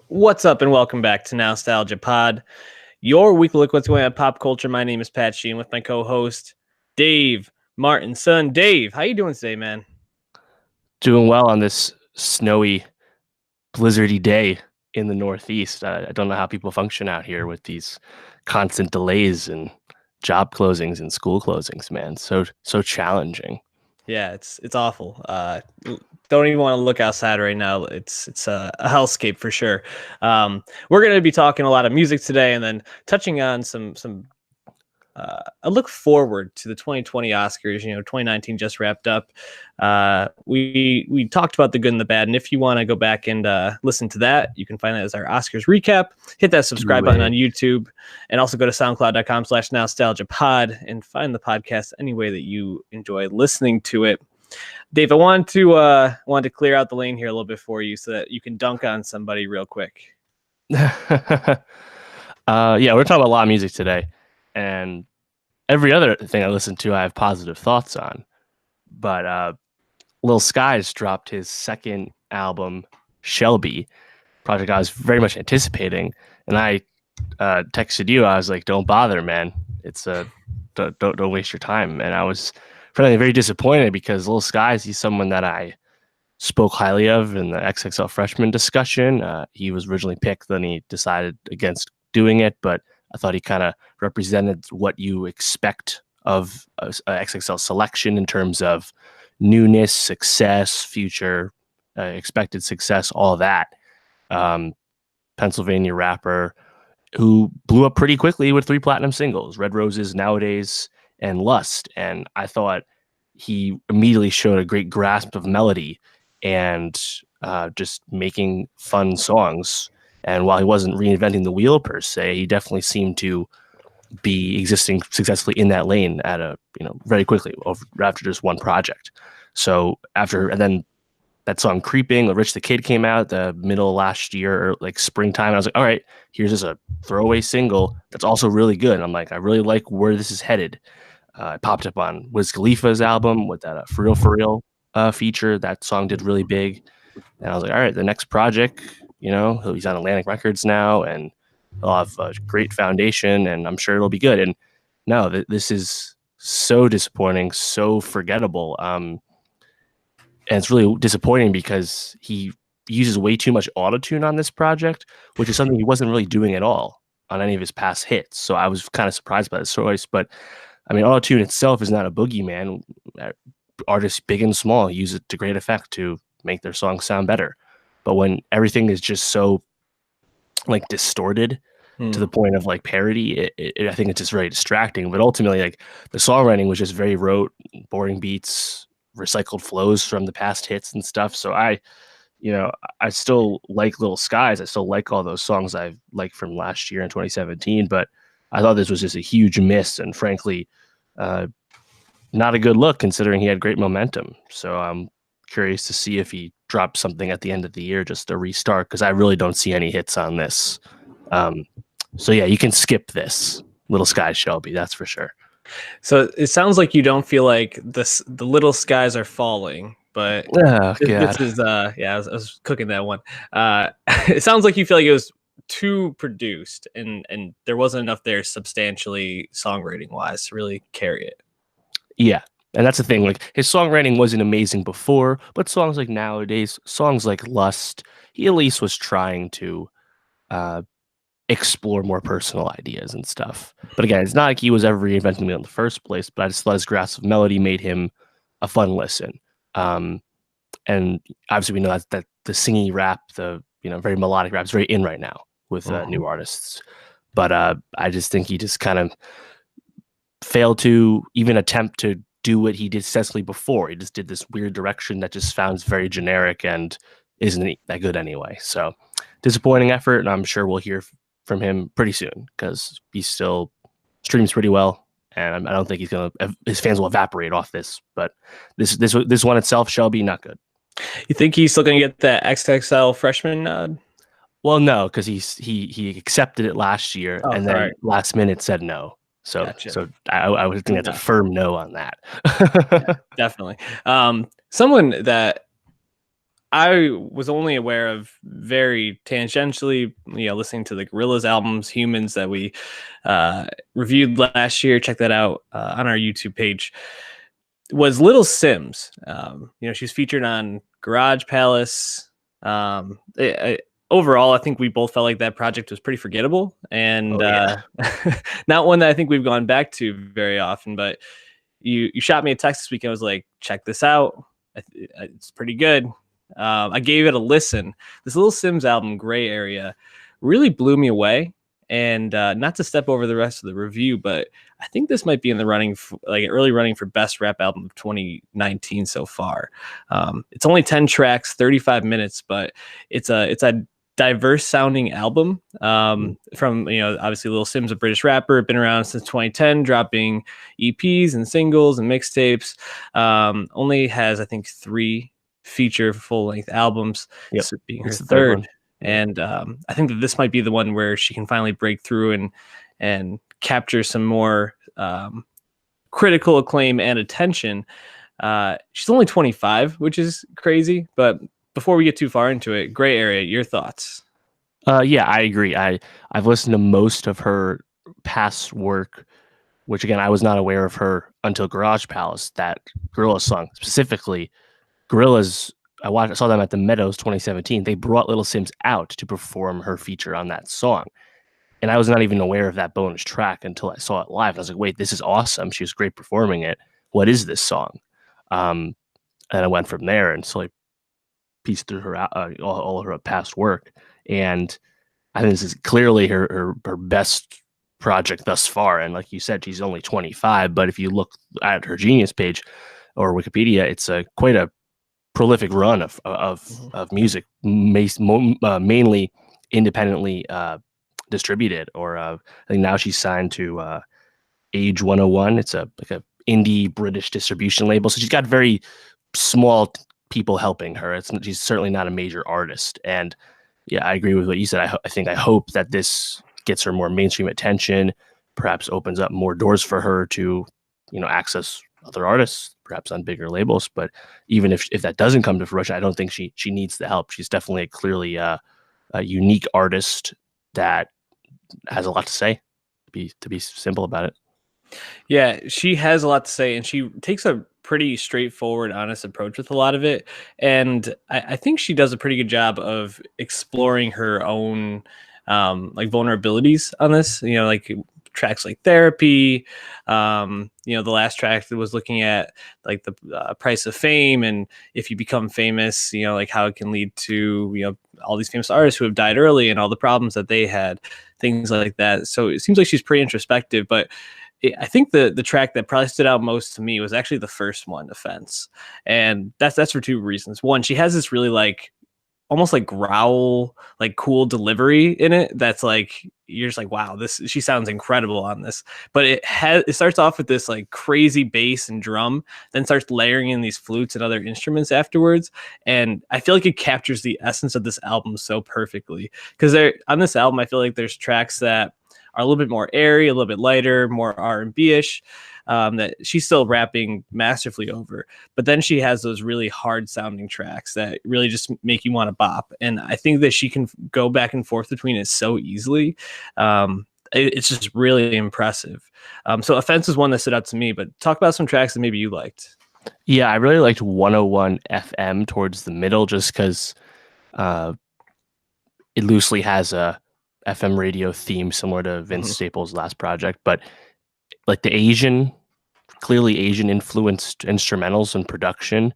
What's up, and welcome back to Nowstalgia Pod, your weekly look what's going on in pop culture. My name is Pat Sheen with my co-host Dave Martin. Son, Dave, how you doing today, man? Doing well on this snowy, blizzardy day in the Northeast. I don't know how people function out here with these constant delays and job closings and school closings, man. So challenging. Yeah, it's awful. Don't even want to look outside right now. It's a hellscape for sure. We're going to be talking a lot of music today, and then touching on some a look forward to the 2020 Oscars. 2019 just wrapped up. We talked about the good and the bad, and if you want to go back and listen to that, you can find that as our Oscars recap. Hit that subscribe button on YouTube, and also go to soundcloud.com/nostalgiapod and find the podcast any way that you enjoy listening to it. Dave, I wanted to clear out the lane here a little bit for you so that you can dunk on somebody real quick. Yeah, we're talking about a lot of music today, and every other thing I listen to, I have positive thoughts on. But Lil Skies dropped his second album, Shelby, project I was very much anticipating, and I texted you. I was like, "Don't bother, man. It's don't waste your time." And I was frankly very disappointed because Lil Skies, he's someone that I spoke highly of in the XXL freshman discussion. He was originally picked, then he decided against doing it, but I thought he kind of represented what you expect of a XXL selection in terms of newness, success, future, expected success, all that. Pennsylvania rapper who blew up pretty quickly with 3 platinum singles, Red Roses, Nowadays, and Lust. And I thought he immediately showed a great grasp of melody and just making fun songs. And while he wasn't reinventing the wheel per se, he definitely seemed to be existing successfully in that lane at very quickly after just one project. So and then that song Creeping, Rich the Kid came out the middle of last year, or like springtime. And I was like, all right, here's just a throwaway single that's also really good. And I'm like, I really like where this is headed. It popped up on Wiz Khalifa's album with that For Real feature. That song did really big. And I was like, all right, the next project, he's on Atlantic Records now, and he'll have a great foundation, and I'm sure it'll be good. And no, this is so disappointing, so forgettable. And it's really disappointing because he uses way too much autotune on this project, which is something he wasn't really doing at all on any of his past hits. So I was kind of surprised by this choice. But I mean, autotune itself is not a boogeyman. Artists big and small use it to great effect to make their songs sound better. But when everything is just so like distorted to the point of like parody, I think it's just very distracting. But ultimately, like the songwriting was just very rote, boring beats, recycled flows from the past hits and stuff. So I still like Lil Skies. I still like all those songs I like from last year in 2017. But I thought this was just a huge miss, and frankly, not a good look considering he had great momentum. So I'm curious to see if he drops something at the end of the year just to restart, because I really don't see any hits on this. So yeah, you can skip this Lil Skies Shelby, that's for sure. So it sounds like you don't feel like the little skies are falling, but this is I was cooking that one. It sounds like you feel like it was too produced, and there wasn't enough there substantially songwriting wise to really carry it. Yeah. And that's the thing, like his songwriting wasn't amazing before, but songs like Nowadays, songs like Lust, he at least was trying to explore more personal ideas and stuff. But again, it's not like he was ever reinventing me in the first place, but I just thought his grasp of melody made him a fun listen. And obviously we know that the singy rap, the very melodic rap is very in right now with new artists. But I just think he just kind of failed to even attempt to do what he did successfully before. He just did this weird direction that just sounds very generic and isn't that good anyway. So disappointing effort, and I'm sure we'll hear from him pretty soon because he still streams pretty well, and I don't think his fans will evaporate off this. But this one itself, Shelby, not good. You think he's still going to get that XXL freshman nod? Well, no, because he accepted it last year, and then last minute said no. So gotcha. So I would think that's a firm no on that. Yeah, definitely. Someone that I was only aware of very tangentially, listening to the Gorillaz albums, Humans, that we reviewed last year. Check that out on our YouTube page. Was Little Simz. She's featured on Garage Palace. Overall, I think we both felt like that project was pretty forgettable, and not one that I think we've gone back to very often. But you shot me a text this weekend. I was like, check this out. It's pretty good. I gave it a listen. This Little Simz album, Gray Area, really blew me away. And not to step over the rest of the review, but I think this might be in the running, early running for best rap album of 2019 so far. It's only 10 tracks, 35 minutes, but it's a diverse sounding album. From obviously Lil Simz, a British rapper, been around since 2010, dropping EPs and singles and mixtapes. Only has, I think, 3 feature full length albums. Yep. So being her third one. And I think that this might be the one where she can finally break through and capture some more critical acclaim and attention. She's only 25, which is crazy. But before we get too far into it, Gray Area, your thoughts? Yeah, I agree. I've listened to most of her past work, which again, I was not aware of her until Garage Palace, that Gorillaz song. Specifically, Gorillaz, I saw them at the Meadows 2017. They brought Little Simz out to perform her feature on that song. And I was not even aware of that bonus track until I saw it live. I was like, wait, this is awesome. She was great performing it. What is this song? And I went from there and slowly pieced through her all of her past work. And I think this is clearly her best project thus far. And like you said, she's only 25. But if you look at her Genius page or Wikipedia, it's quite a prolific run of music, mainly independently distributed. Or I think now she's signed to Age 101. It's a indie British distribution label, so she's got very small people helping her. She's certainly not a major artist. And yeah, I agree with what you said. I hope that this gets her more mainstream attention, perhaps opens up more doors for her to access other artists, perhaps on bigger labels. But even if that doesn't come to fruition, I don't think she needs the help. She's definitely clearly a unique artist that has a lot to say, to be simple about it. Yeah, she has a lot to say, and she takes a pretty straightforward, honest approach with a lot of it. And I think she does a pretty good job of exploring her own vulnerabilities on this, like tracks like Therapy, the last track that was looking at like the price of fame, and if you become famous, like how it can lead to, all these famous artists who have died early and all the problems that they had, things like that. So it seems like she's pretty introspective, but I think the track that probably stood out most to me was actually the first one, Offense. And that's for 2 reasons. One, she has this really almost like growl, like cool delivery in it. That's like, you're just like, wow, she sounds incredible on this. But it starts off with this like crazy bass and drum, then starts layering in these flutes and other instruments afterwards. And I feel like it captures the essence of this album so perfectly. Because on this album, I feel like there's tracks that are a little bit more airy, a little bit lighter, more R&B-ish, that she's still rapping masterfully over. But then she has those really hard-sounding tracks that really just make you want to bop. And I think that she can go back and forth between it so easily. It's just really impressive. So Offense is one that stood out to me, but talk about some tracks that maybe you liked. Yeah, I really liked 101 FM towards the middle, just because it loosely has a FM radio theme similar to Vince Staples' last project, but like the clearly Asian influenced instrumentals and production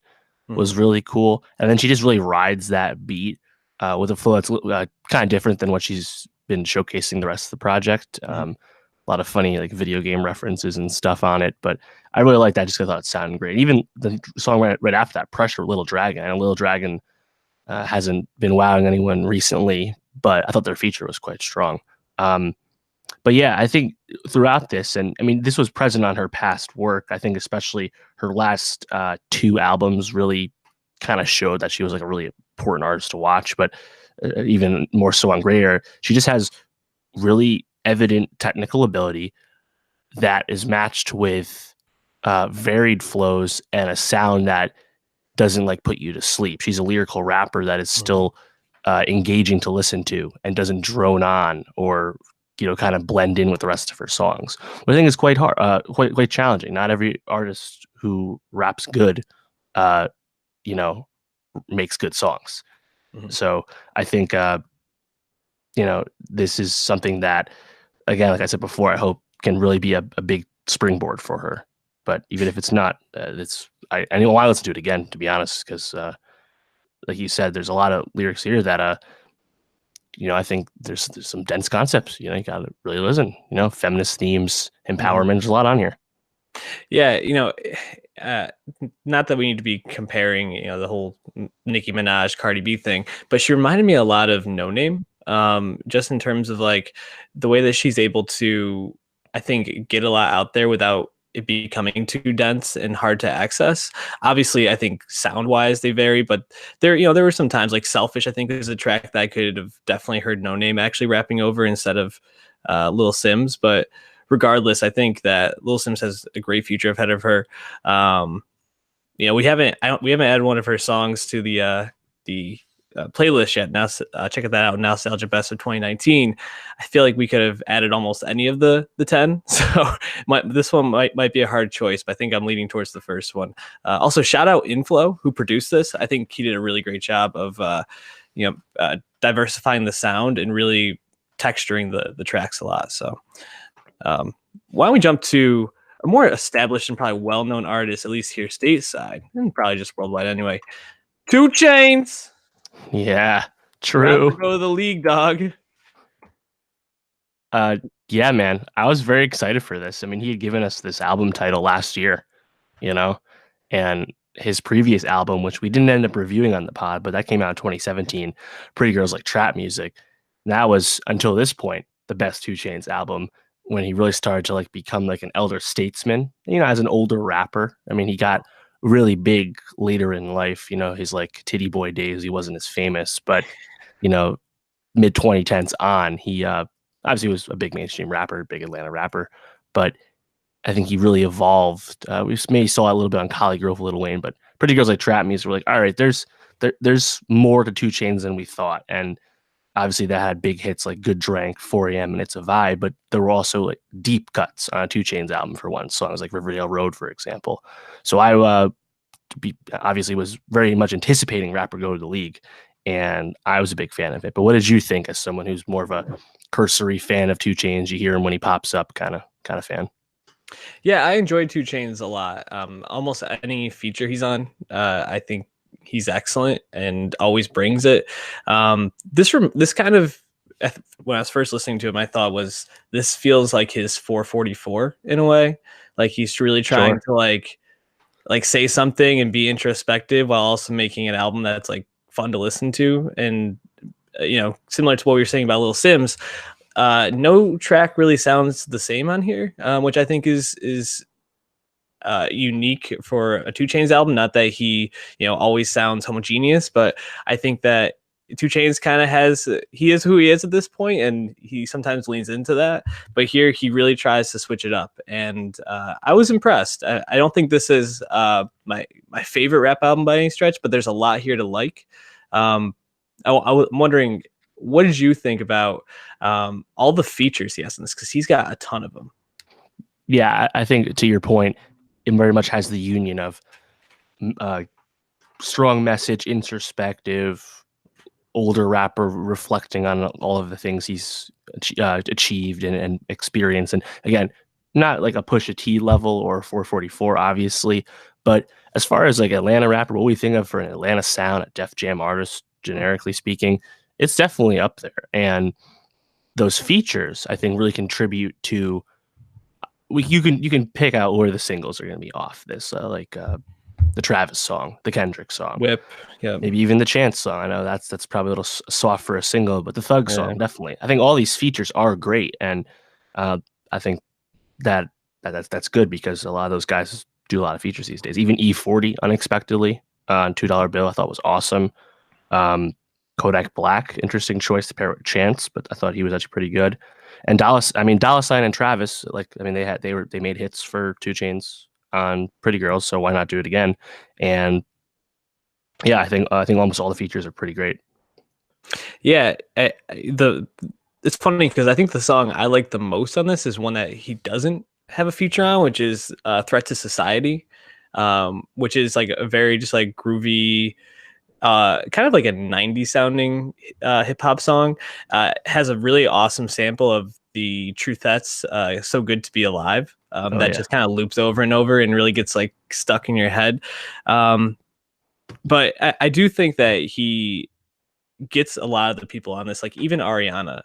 was really cool. And then she just really rides that beat with a flow that's kind of different than what she's been showcasing the rest of the project. A lot of funny like video game references and stuff on it, but I really like that just because I thought it sounded great. Even the song right after that, Pressure, Little Dragon. And Little Dragon hasn't been wowing anyone recently, but I thought their feature was quite strong. But yeah, I think throughout this, and I mean, this was present on her past work. I think especially her last 2 albums really kind of showed that she was like a really important artist to watch. But even more so on Gray Area, she just has really evident technical ability that is matched with varied flows and a sound that doesn't like put you to sleep. She's a lyrical rapper that is still engaging to listen to and doesn't drone on or kind of blend in with the rest of her songs. But I think it's quite hard, quite challenging. Not every artist who raps good, makes good songs. Mhm. So I think this is something that, again, like I said before, I hope can really be a big springboard for her. But even if it's not, I want to listen to it again, to be honest, because like you said, there's a lot of lyrics here that I think there's some dense concepts. You got to really listen. Feminist themes, empowerment. There's a lot on here. Yeah, not that we need to be comparing, the whole Nicki Minaj, Cardi B thing, but she reminded me a lot of No Name, just in terms of like the way that she's able to, I think, get a lot out there without it becoming too dense and hard to access. Obviously, I think sound wise they vary, but there were some times like Selfish, I think is a track that I could have definitely heard No Name actually rapping over instead of Lil Simz, but regardless, I think that Lil Simz has a great future ahead of her. We haven't added one of her songs to the playlist yet. Now, check that out. Nowstalgia Best of 2019. I feel like we could have added almost any of the 10. So this one might be a hard choice, but I think I'm leaning towards the first one. Also, shout out Inflow, who produced this. I think he did a really great job of diversifying the sound and really texturing the tracks a lot. So why don't we jump to a more established and probably well-known artist, at least here stateside, and probably just worldwide anyway. 2 Chainz. Yeah, true. Go to the league, dog. Yeah, man. I was very excited for this. I mean, he had given us this album title last year, and his previous album, which we didn't end up reviewing on the pod, but that came out in 2017, Pretty Girls Like Trap Music. And that was, until this point, the best 2 Chainz album, when he really started to like become like an elder statesman, as an older rapper. I mean, he got really big later in life, his like Titty Boy days, he wasn't as famous, but mid 2010s on, he obviously was a big mainstream rapper, big Atlanta rapper, but I think he really evolved. We maybe saw a little bit on Collie Grove, Lil Wayne, but Pretty Girls Like Trap Music were like, all right, there's more to 2 Chainz than we thought. And obviously that had big hits like Good Drank, 4 a.m. and It's a Vibe, but there were also like deep cuts on a 2 Chainz album for one. Songs like Riverdale Road, for example. So I obviously was very much anticipating rapper go to the league, and I was a big fan of it. But what did you think as someone who's more of a cursory fan of 2 Chainz? You hear him when he pops up, kind of fan. Yeah, I enjoyed 2 Chainz a lot. Almost any feature he's on, I think he's excellent and always brings it. This kind of, when I was first listening to him, I thought this feels like his 444 in a way. Like he's really trying to like say something and be introspective while also making an album that's like fun to listen to. And similar to what we were saying about Lil Simz, no track really sounds the same on here, which I think is unique for a 2 Chainz album. Not that he always sounds homogeneous, but I think that 2 Chainz kind of he is who he is at this point, and he sometimes leans into that. But here he really tries to switch it up, and I was impressed. I don't think this is my favorite rap album by any stretch, but there's a lot here to like. I'm wondering, what did you think about all the features he has in this? Because he's got a ton of them. Yeah, I think to your point, it very much has the union of strong message, introspective, older rapper reflecting on all of the things he's achieved and experienced. And again, not like a Pusha T level or 444, obviously, but as far as like Atlanta rapper, what we think of for an Atlanta sound, a Def Jam artist, generically speaking, it's definitely up there. And those features, I think, really contribute to. You can pick out where the singles are going to be off this, like the Travis song, the Kendrick song, Whip, yeah, maybe even the Chance song. I know that's probably a little soft for a single, but the Thug song, definitely. I think all these features are great, and I think that's good because a lot of those guys do a lot of features these days. Even E40 unexpectedly on $2 Bill, I thought was awesome. Kodak Black, interesting choice to pair with Chance, but I thought he was actually pretty good. And Dollar Sign and Travis, they made hits for 2 Chainz on Pretty Girls, so why not do it again? And Yeah, I think almost all the features are pretty great. Yeah, the it's funny because I think the song I like the most on this is one that he doesn't have a feature on, which is "Threat to Society," which is like a very just like groovy, kind of like a '90s sounding hip hop song. Has a really awesome sample of the Truthettes' "So Good to Be Alive." Oh That yeah. just kind of loops over and over and really gets like stuck in your head. Um, but I do think that he gets a lot of the people on this, like even Ariana,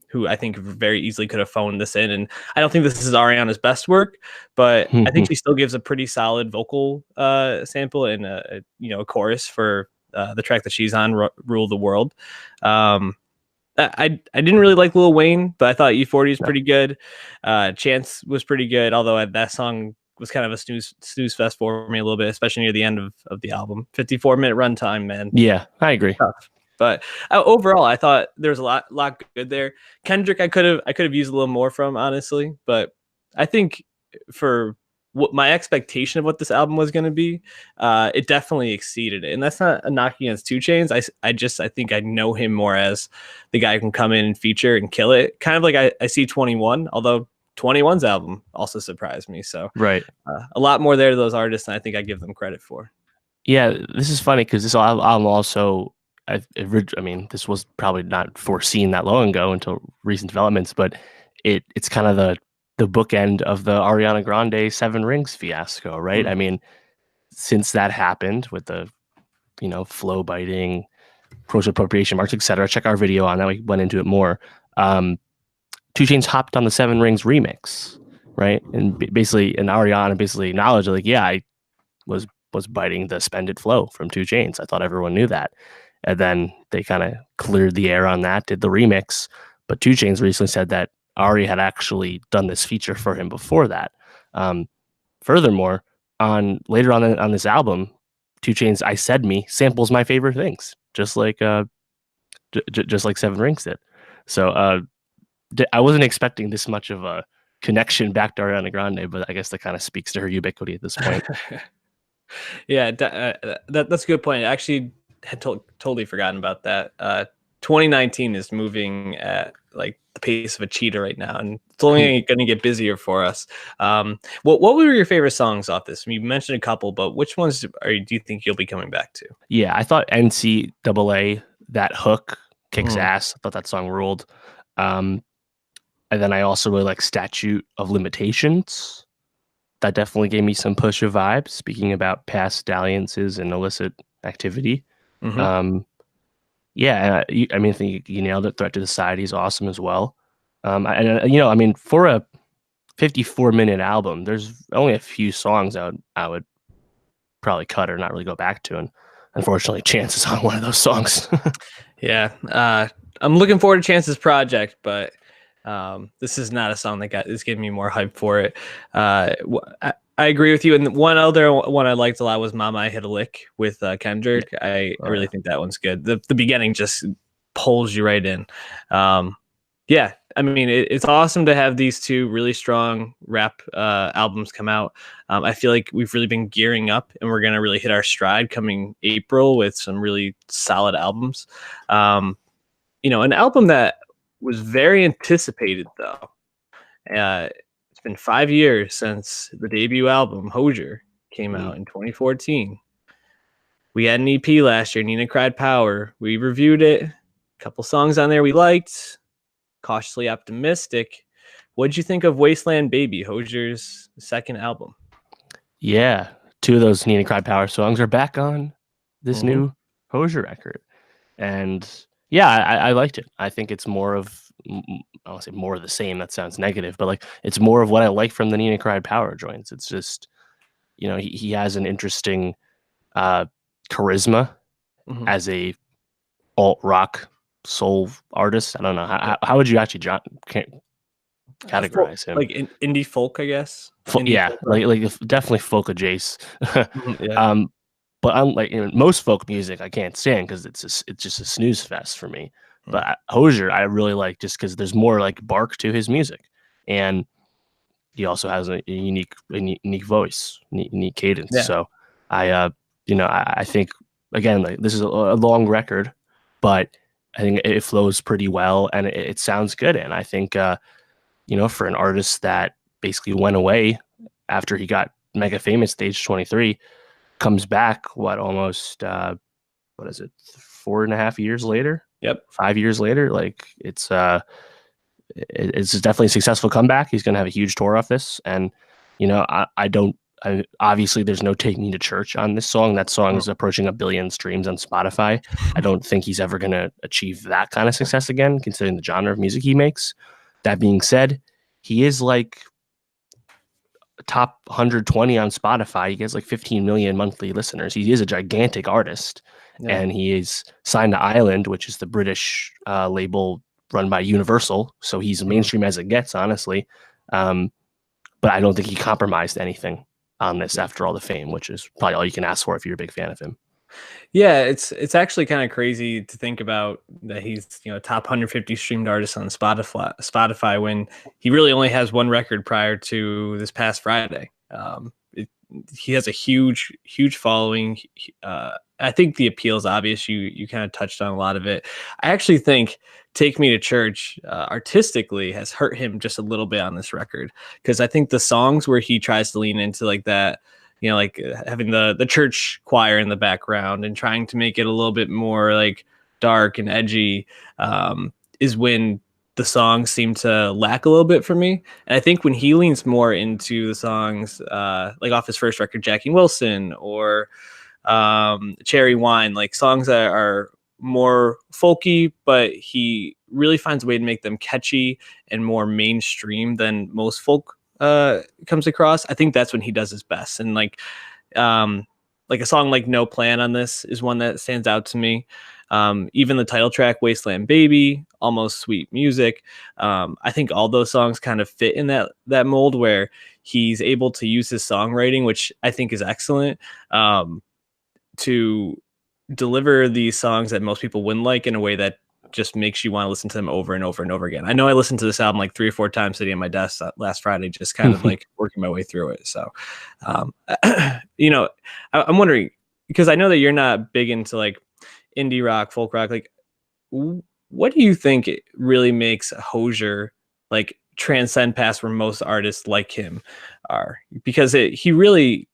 who I think very easily could have phoned this in. And I don't think this is Ariana's best work, but I think she still gives a pretty solid vocal sample and a chorus for the track that she's on, "Rule the World." Um, I didn't really like Lil Wayne, but I thought E40 is No. pretty good. Chance was pretty good, although that song was kind of a snooze fest for me a little bit, especially near the end of the album. 54-minute runtime, man. Yeah, I agree. Tough. But overall, I thought there was a lot good there. Kendrick, I could have used a little more from, honestly, but I think for what my expectation of what this album was going to be, it definitely exceeded it. And that's not a knock against 2 Chainz. I think I know him more as the guy who can come in and feature and kill it. Kind of like I see 21, although 21's album also surprised me. So Right. a lot more there to those artists than I think I give them credit for. Yeah, this is funny because this album also, I mean, this was probably not foreseen that long ago until recent developments, but it's kind of the bookend of the Ariana Grande Seven Rings fiasco, right? Mm. I mean, since that happened with the flow biting, cultural appropriation marks, etc. Check our video on that. We went into it more. Um, 2 Chainz hopped on the Seven Rings remix, right? And basically, and Ariana basically acknowledged, like, yeah, I was biting the Spend It flow from 2 Chainz. I thought everyone knew that. And then they kind of cleared the air on that, did the remix. But 2 Chainz recently said that Ari had actually done this feature for him before that. Furthermore, on later on this album, 2 Chainz "I Said Me" samples my favorite things, just like just like Seven Rings did. So I wasn't expecting this much of a connection back to Ariana Grande, but I guess that kind of speaks to her ubiquity at this point. Yeah, that's a good point. I actually had totally forgotten about that. 2019 is moving at like the pace of a cheetah right now, and it's only going to get busier for us. What were your favorite songs off this? You mentioned a couple, but which ones do you think you'll be coming back to? Yeah, I thought NCAA, that hook kicks ass. I thought that song ruled. And then I also really like Statute of Limitations. That definitely gave me some Pusha vibes, speaking about past dalliances and illicit activity. Mm-hmm. Yeah, I mean, I think you nailed it. Threat to Society is awesome as well. I mean, for a 54-minute album, there's only a few songs I would probably cut or not really go back to, and unfortunately, Chance is on one of those songs. Yeah, I'm looking forward to Chance's project, but this is not a song that is giving me more hype for it. I agree with you. And one other one I liked a lot was "Mama, I Hit a Lick" with Kendrick. Yeah. I really think that one's good. The beginning just pulls you right in. Yeah, I mean, it's awesome to have these two really strong rap albums come out. I feel like we've really been gearing up, and we're gonna really hit our stride coming April with some really solid albums. An album that was very anticipated though. It's been 5 years since the debut album Hozier came out in 2014. We had an EP last year, Nina Cried Power. We reviewed it. A couple songs on there we liked. Cautiously Optimistic. What'd you think of Wasteland Baby, Hozier's second album? Yeah, two of those Nina Cried Power songs are back on this new Hozier record, and yeah, I liked it. I think it's more of, I don't say more of the same. That sounds negative, but like it's more of what I like from the Nina Cried Power joints. It's just, he has an interesting charisma as a alt rock soul artist. I don't know how would you actually categorize him? Like indie folk, I guess. Yeah, folk like definitely folk adjacent. Yeah. But unlike most folk music, I can't stand because it's just a snooze fest for me. But Hozier, I really like just because there's more like bark to his music, and he also has a unique voice, unique cadence. Yeah. So I think again, like this is a long record, but I think it flows pretty well and it sounds good. And I think, for an artist that basically went away after he got mega famous at age 23, comes back, almost, what is it, 4.5 years later? Yep. 5 years later. Like it's definitely a successful comeback. He's going to have a huge tour off this. And, obviously there's no Take Me to Church on this song. That song is approaching 1 billion streams on Spotify. I don't think he's ever going to achieve that kind of success again, considering the genre of music he makes. That being said, he is like top 120 on Spotify. He gets like 15 million monthly listeners. He is a gigantic artist. Yeah. And he is signed to Island, which is the British label run by Universal. So he's mainstream as it gets, honestly. But I don't think he compromised anything on this after all the fame, which is probably all you can ask for if you're a big fan of him. Yeah, it's actually kind of crazy to think about that he's top 150 streamed artist on Spotify when he really only has one record prior to this past Friday. He has a huge following. I think the appeal is obvious. You kind of touched on a lot of it. I actually think Take Me to Church artistically has hurt him just a little bit on this record, because I think the songs where he tries to lean into like that, like having the church choir in the background and trying to make it a little bit more like dark and edgy, is when the songs seem to lack a little bit for me. And I think when he leans more into the songs, like off his first record, Jackie Wilson or Cherry Wine, like songs that are more folky, but he really finds a way to make them catchy and more mainstream than most folk comes across. I think that's when he does his best. And like a song like No Plan on this is one that stands out to me. Even the title track, Wasteland Baby, Almost Sweet Music. I think all those songs kind of fit in that mold where he's able to use his songwriting, which I think is excellent, to deliver these songs that most people wouldn't like in a way that just makes you want to listen to them over and over and over again. I know I listened to this album like 3 or 4 times sitting at my desk last Friday, just kind of like working my way through it. So, I'm wondering, because I know that you're not big into like indie rock, folk rock, like what do you think it really makes Hozier like transcend past where most artists like him are? Because he really,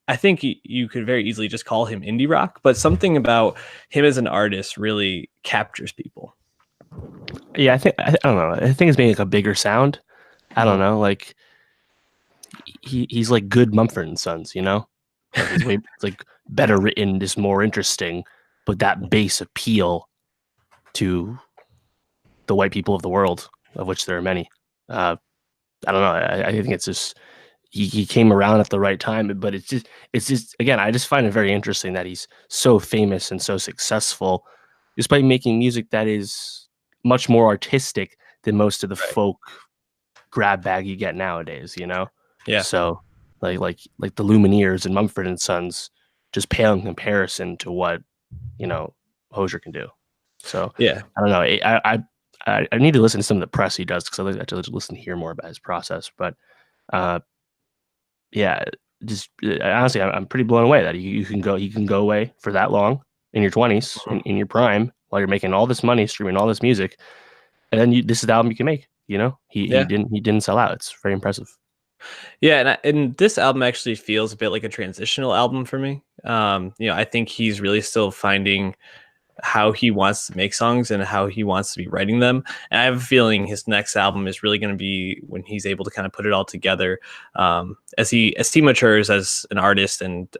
I think you could very easily just call him indie rock, but something about him as an artist really captures people. Yeah, I don't know. I think it's making like a bigger sound. I don't know. Like he's like good Mumford & Sons, Like it's like better written, just more interesting, but that base appeal to the white people of the world, of which there are many. I don't know. I think it's just he came around at the right time, but it's just again, I just find it very interesting that he's so famous and so successful despite making music that is much more artistic than most of the folk grab bag you get nowadays, Yeah. So like the Lumineers and Mumford & Sons just pale in comparison to what, Hozier can do. So yeah, I don't know. I need to listen to some of the press he does, because I like to listen to hear more about his process. But yeah, just honestly, I'm pretty blown away that he can go away for that long in your 20s, in your prime, while you're making all this money, streaming all this music, and then this is the album you can make. He didn't sell out. It's very impressive. Yeah, and this album actually feels a bit like a transitional album for me. I think he's really still finding how he wants to make songs and how he wants to be writing them. And I have a feeling his next album is really going to be when he's able to kind of put it all together, as he matures as an artist and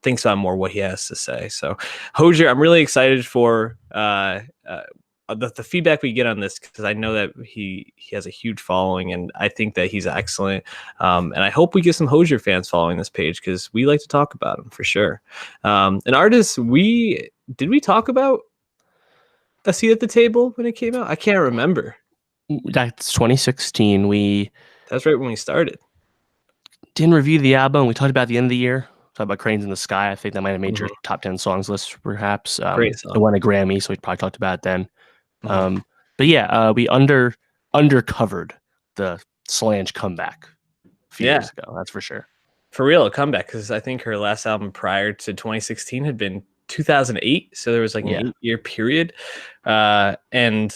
thinks about more what he has to say. So Hozier, I'm really excited for the feedback we get on this, because I know that he has a huge following, and I think that he's excellent. And I hope we get some Hozier fans following this page, because we like to talk about him for sure. An artist did we talk about A Seat at the Table when it came out? I can't remember. That's 2016. That's right when we started. Didn't review the album. We talked about the end of the year. Talked about Cranes in the Sky. I think that might have made your top 10 songs list, perhaps. Great song. It won a Grammy, so we probably talked about it then. But yeah, we undercovered the Solange comeback a few years ago. That's for sure. for real a comeback, because I think her last album prior to 2016 had been 2008, so there was like an Yeah. 8-year period. And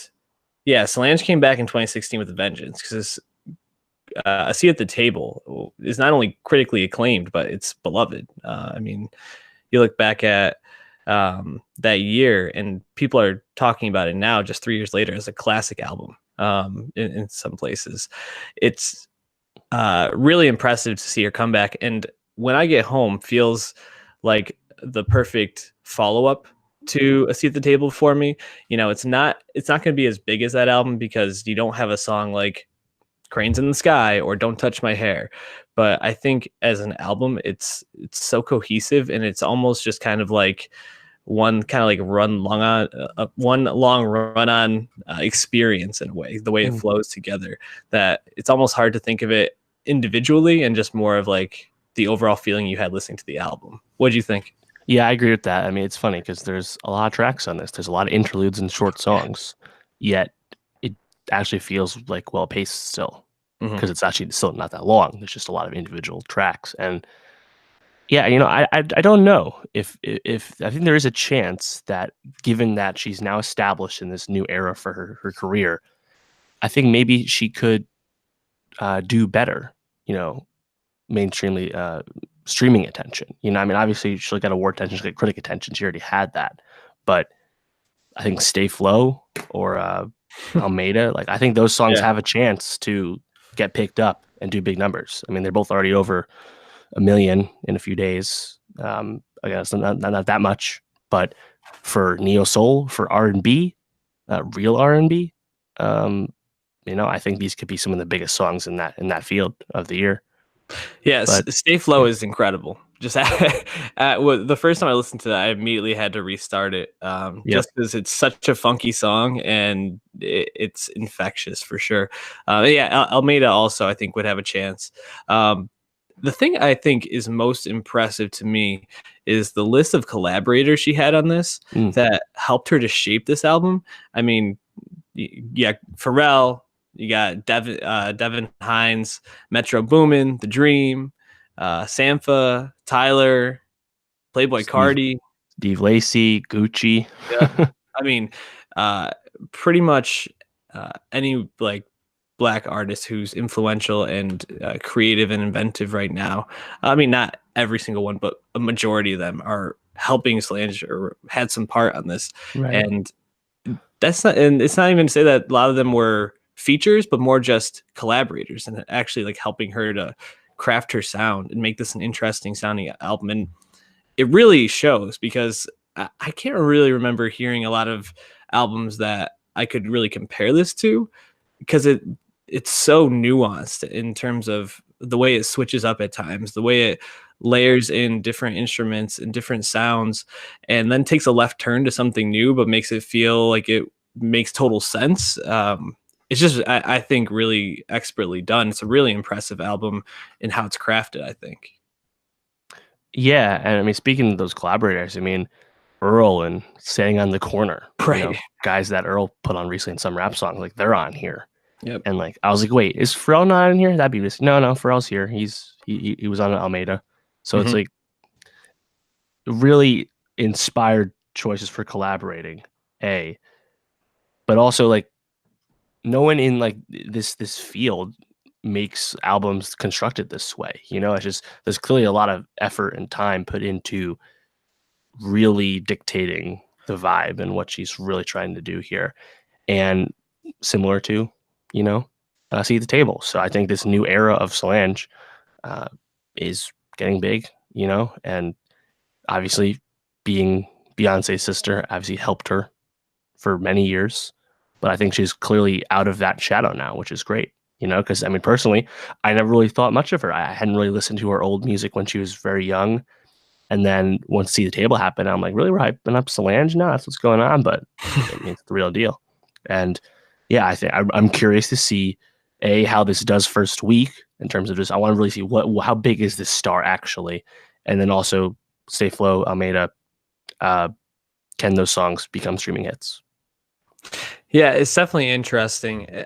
yeah, Solange came back in 2016 with a vengeance, because A Seat at the Table is not only critically acclaimed, but it's beloved. I mean, you look back at that year, and people are talking about it now, just 3 years later, as a classic album. In some places, it's really impressive to see her come back. And When I Get Home feels like the perfect follow up to A Seat at the Table for me. You know, it's not going to be as big as that album, because you don't have a song like Cranes in the Sky or Don't Touch My Hair. But I think as an album, it's so cohesive, and it's almost just kind of like one long run on experience, in a way, the way it flows together, that it's almost hard to think of it individually, and just more of like the overall feeling you had listening to the album. What do you think? Yeah, I agree with that. I mean, it's funny because there's a lot of tracks on this. There's a lot of interludes and short songs, yet it actually feels like well paced still, because it's actually still not that long. There's just a lot of individual tracks, and yeah, I don't know if I think there is a chance that, given that she's now established in this new era for her career, I think maybe she could do better. Mainstreamly streaming attention. I mean, obviously she'll get award attention, she'll get critic attention. She already had that, but I think Stay Flow or Almeida, like I think those songs Yeah. have a chance to get picked up and do big numbers. I mean, they're both already over 1 million in a few days. I guess not that much, but for neo soul, for R&B, real R&B, I think these could be some of the biggest songs in that field of the year. Yes, But Stay Flow is incredible. Just the first time I listened to that, I immediately had to restart it, just because it's such a funky song, and it's infectious for sure. Yeah, Almeida also, I think, would have a chance. The thing I think is most impressive to me is the list of collaborators she had on this that helped her to shape this album. I mean, yeah, Pharrell, you got Devin Hines, Metro Boomin, The Dream, Sampha, Tyler, Playboy Cardi, Steve Lacy, Gucci. Yeah. I mean, pretty much any like Black artist who's influential and creative and inventive right now. I mean, not every single one, but a majority of them are helping Solange or had some part on this. Right. And it's not even to say that a lot of them were features, but more just collaborators, and actually like helping her to craft her sound and make this an interesting sounding album. And it really shows, because I can't really remember hearing a lot of albums that I could really compare this to, because it's so nuanced in terms of the way it switches up at times, the way it layers in different instruments and different sounds, and then takes a left turn to something new, but makes it feel like it makes total sense. It's just, I think, really expertly done. It's a really impressive album in how it's crafted, I think. Yeah, and I mean, speaking of those collaborators, I mean, Earl and Standing on the Corner, Right. Guys that Earl put on recently in some rap songs, like they're on here. Yep. And like, I was like, wait, is Pharrell not in here? That'd be no, Pharrell's here. He was on Almeida. So it's like really inspired choices for collaborating, but also like no one in like this field makes albums constructed this way. It's just, there's clearly a lot of effort and time put into really dictating the vibe and what she's really trying to do here. And similar to, See the Table. So I think this new era of Solange is getting big, and obviously being Beyonce's sister obviously helped her for many years. But I think she's clearly out of that shadow now, which is great, because I mean, personally, I never really thought much of her. I hadn't really listened to her old music when she was very young. And then once See the Table happened, I'm like, really, we're hyping up Solange now? That's what's going on. But I mean, it's the real deal. And yeah, I think I'm curious to see how this does first week in terms of just, I want to really see how big is this star actually, and then also Stay Flow, Almeida, can those songs become streaming hits? Yeah, it's definitely interesting.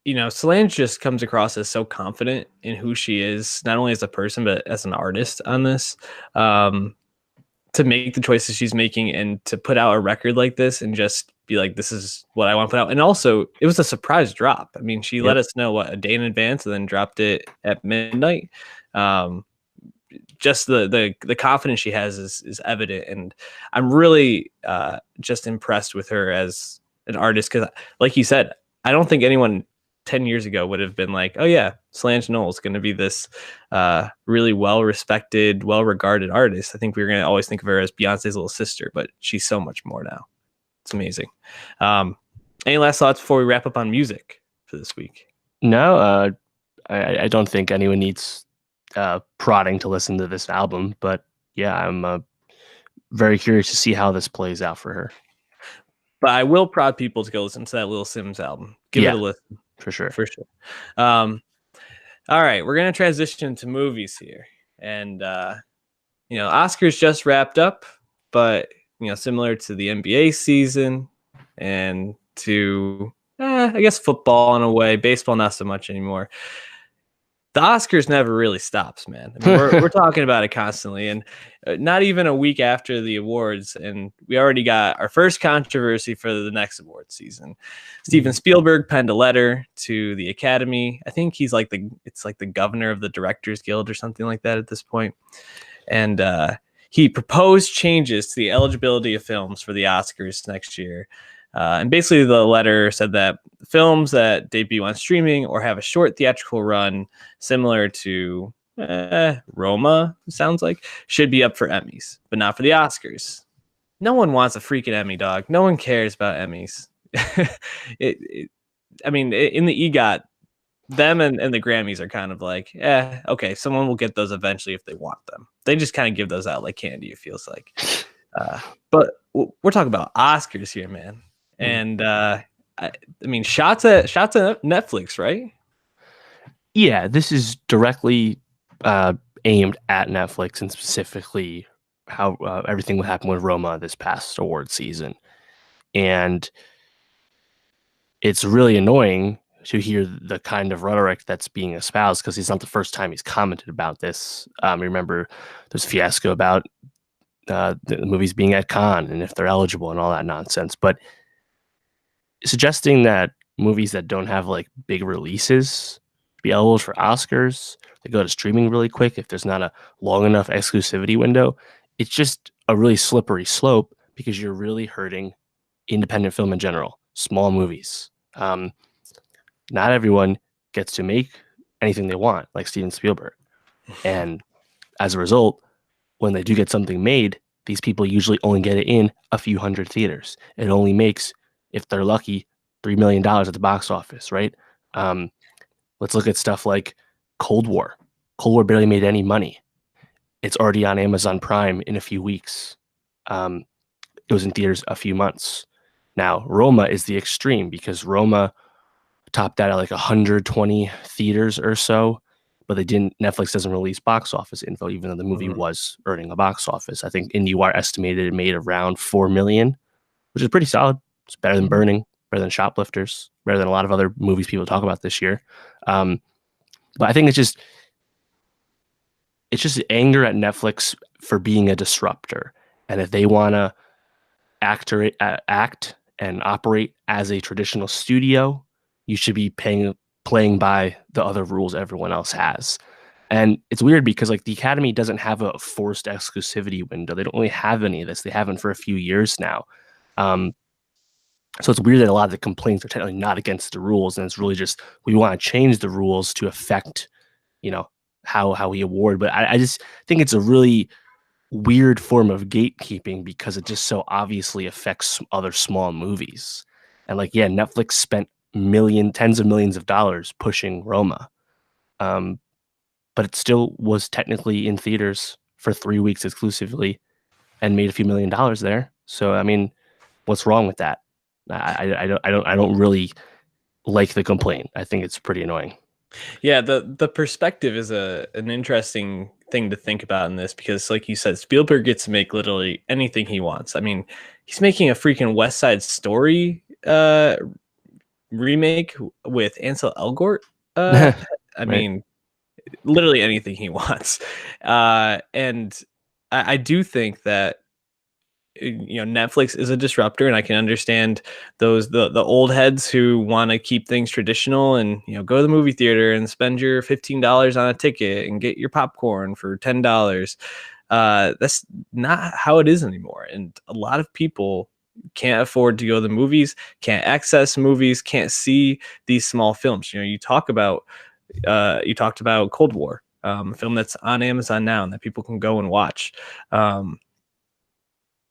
Solange just comes across as so confident in who she is, not only as a person, but as an artist on this. To make the choices she's making and to put out a record like this and just be like, this is what I want to put out. And also, it was a surprise drop. I mean, she let us know a day in advance and then dropped it at midnight. Just the confidence she has is evident, and I'm really just impressed with her as an artist because, like you said, I don't think anyone 10 years ago would have been like, oh yeah, Solange Knowles going to be this really well-respected, well-regarded artist. I think we were going to always think of her as Beyonce's little sister, but she's so much more now. It's amazing. Any last thoughts before we wrap up on music for this week? No, I don't think anyone needs prodding to listen to this album, but yeah, I'm very curious to see how this plays out for her. But I will prod people to go listen to that Lil Simz album. Give it a listen. For sure. All right, we're going to transition to movies here. And, Oscars just wrapped up, but, similar to the NBA season and to, I guess, football in a way, baseball not so much anymore. The Oscars never really stops, man. I mean, we're talking about it constantly, and not even a week after the awards, and we already got our first controversy for the next award season. Steven Spielberg penned a letter to the Academy. I think he's like the governor of the Directors Guild or something like that at this point, and he proposed changes to the eligibility of films for the Oscars next year. And basically the letter said that films that debut on streaming or have a short theatrical run similar to Roma, sounds like, should be up for Emmys, but not for the Oscars. No one wants a freaking Emmy, dog. No one cares about Emmys. I mean, in the EGOT, them and the Grammys are kind of like, okay, someone will get those eventually if they want them. They just kind of give those out like candy, it feels like. But we're talking about Oscars here, man. And I mean, shots at Netflix, right? Yeah, this is directly aimed at Netflix and specifically how everything that happened with Roma this past award season. And it's really annoying to hear the kind of rhetoric that's being espoused because it's not the first time he's commented about this. Remember, there's a fiasco about the movies being at Cannes and if they're eligible and all that nonsense. But suggesting that movies that don't have like big releases be eligible for Oscars, they go to streaming really quick if there's not a long enough exclusivity window, it's just a really slippery slope because you're really hurting independent film in general, small movies. Not everyone gets to make anything they want, like Steven Spielberg. And as a result, when they do get something made, these people usually only get it in a few hundred theaters. It only makes, if they're lucky, $3 million at the box office, right? Let's look at stuff like Cold War. Cold War barely made any money. It's already on Amazon Prime in a few weeks. It was in theaters a few months. Now, Roma is the extreme because Roma topped out at like 120 theaters or so, but Netflix doesn't release box office info, even though the movie was earning a box office. I think IndieWire estimated it made around 4 million, which is pretty solid. It's better than Burning, better than Shoplifters, better than a lot of other movies people talk about this year. But I think it's just anger at Netflix for being a disruptor. And if they want to act and operate as a traditional studio, you should be playing by the other rules everyone else has. And it's weird because like the Academy doesn't have a forced exclusivity window. They don't really have any of this. They haven't for a few years now. So it's weird that a lot of the complaints are technically not against the rules, and it's really just we want to change the rules to affect, how we award. But I just think it's a really weird form of gatekeeping because it just so obviously affects other small movies. And like, yeah, Netflix spent tens of millions of dollars pushing Roma, but it still was technically in theaters for 3 weeks exclusively and made a few $1 million there. So I mean, what's wrong with that? I don't really like the complaint. I think it's pretty annoying. Yeah, the perspective is an interesting thing to think about in this because, like you said, Spielberg gets to make literally anything he wants. I mean, he's making a freaking West Side Story remake with Ansel Elgort. I Right. mean, literally anything he wants. And I do think that Netflix is a disruptor, and I can understand those the old heads who want to keep things traditional and go to the movie theater and spend your $15 on a ticket and get your popcorn for $10. That's not how it is anymore, and a lot of people can't afford to go to the movies, can't access movies, can't see these small films. You talked about Cold War, a film that's on Amazon now and that people can go and watch.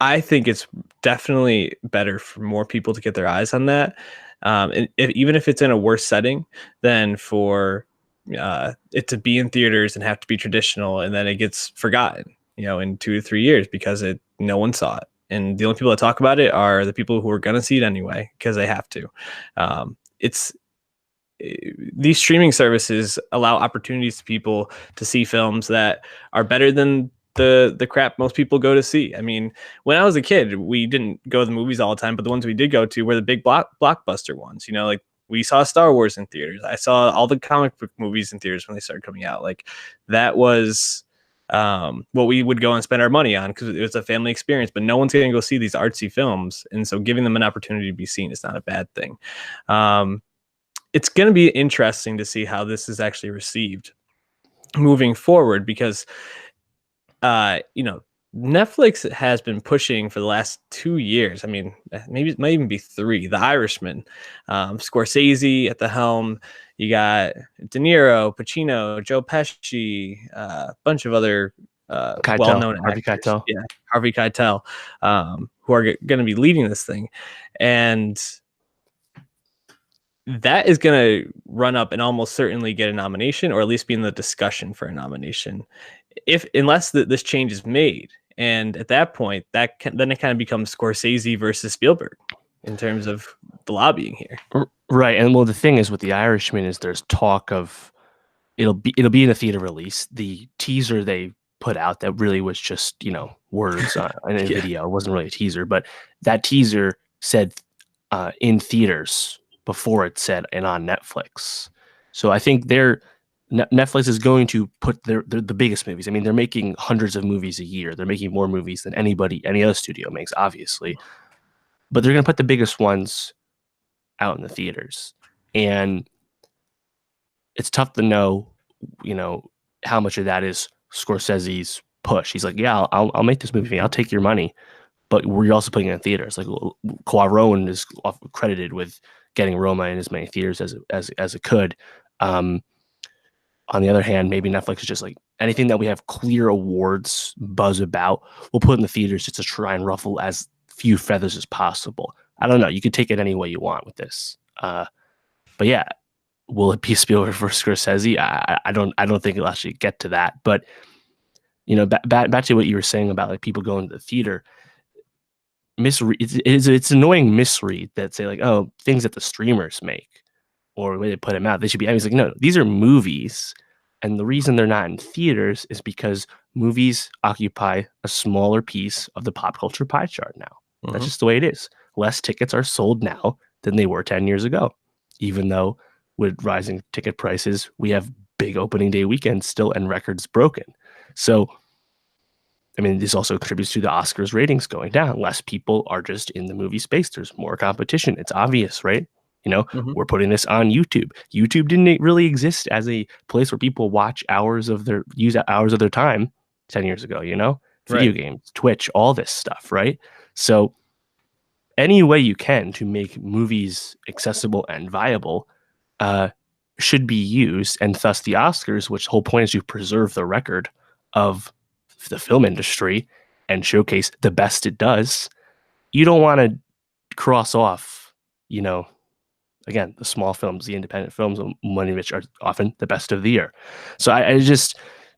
I think it's definitely better for more people to get their eyes on that. And even if it's in a worse setting than for it to be in theaters and have to be traditional, and then it gets forgotten, in 2 to 3 years because no one saw it. And the only people that talk about it are the people who are going to see it anyway, because they have to. These streaming services allow opportunities to people to see films that are better than the crap most people go to see. I mean, when I was a kid, we didn't go to the movies all the time, but the ones we did go to were the big blockbuster ones. Like we saw Star Wars in theaters. I saw all the comic book movies in theaters when they started coming out. Like that was what we would go and spend our money on, because it was a family experience. But no one's going to go see these artsy films, and so giving them an opportunity to be seen is not a bad thing. It's going to be interesting to see how this is actually received moving forward, because Netflix has been pushing for the last 2 years. I mean, maybe it might even be 3. The Irishman, Scorsese at the helm. You got De Niro, Pacino, Joe Pesci, a bunch of other well-known Harvey actors. Keitel. Yeah, Harvey Keitel, who are going to be leading this thing, and that is going to run up and almost certainly get a nomination, or at least be in the discussion for a nomination, unless this change is made. And at that point, then it kind of becomes Scorsese versus Spielberg in terms of the lobbying here. Right. And well, the thing is with The Irishman is there's talk of it'll be in a theater release. The teaser they put out that really was just words in a video. It wasn't really a teaser, but that teaser said in theaters before it said and on Netflix. So I think Netflix is going to put the biggest movies. I mean, they're making hundreds of movies a year. They're making more movies than any other studio makes, obviously. But they're going to put the biggest ones out in the theaters. And it's tough to know, how much of that is Scorsese's push. He's like, yeah, I'll make this movie. I'll take your money. But we're also putting it in theaters. Like Cuarón is credited with getting Roma in as many theaters as it could. On the other hand, maybe Netflix is just like anything that we have clear awards buzz about, we'll put in the theaters just to try and ruffle as few feathers as possible. I don't know. You could take it any way you want with this. But yeah, will it be Spielberg versus Scorsese? I don't think it'll actually get to that. But back to what you were saying about like people going to the theater. It's annoying misread that say like, oh, things that the streamers make or the way they put them out, they should be. I was like, no, these are movies, and the reason they're not in theaters is because movies occupy a smaller piece of the pop culture pie chart now. Mm-hmm. That's just the way it is. Less tickets are sold now than they were 10 years ago, even though with rising ticket prices, we have big opening day weekends still and records broken. So, I mean, this also contributes to the Oscars ratings going down. Less people are just in the movie space. There's more competition. It's obvious, right? Mm-hmm. We're putting this on YouTube. YouTube didn't really exist as a place where people use hours of their time 10 years ago, video games, Twitch, all this stuff, right? So any way you can to make movies accessible and viable should be used. And thus the Oscars, which the whole point is to preserve the record of the film industry and showcase the best it does. You don't want to cross off, again, the small films, the independent films, many of which are often the best of the year. So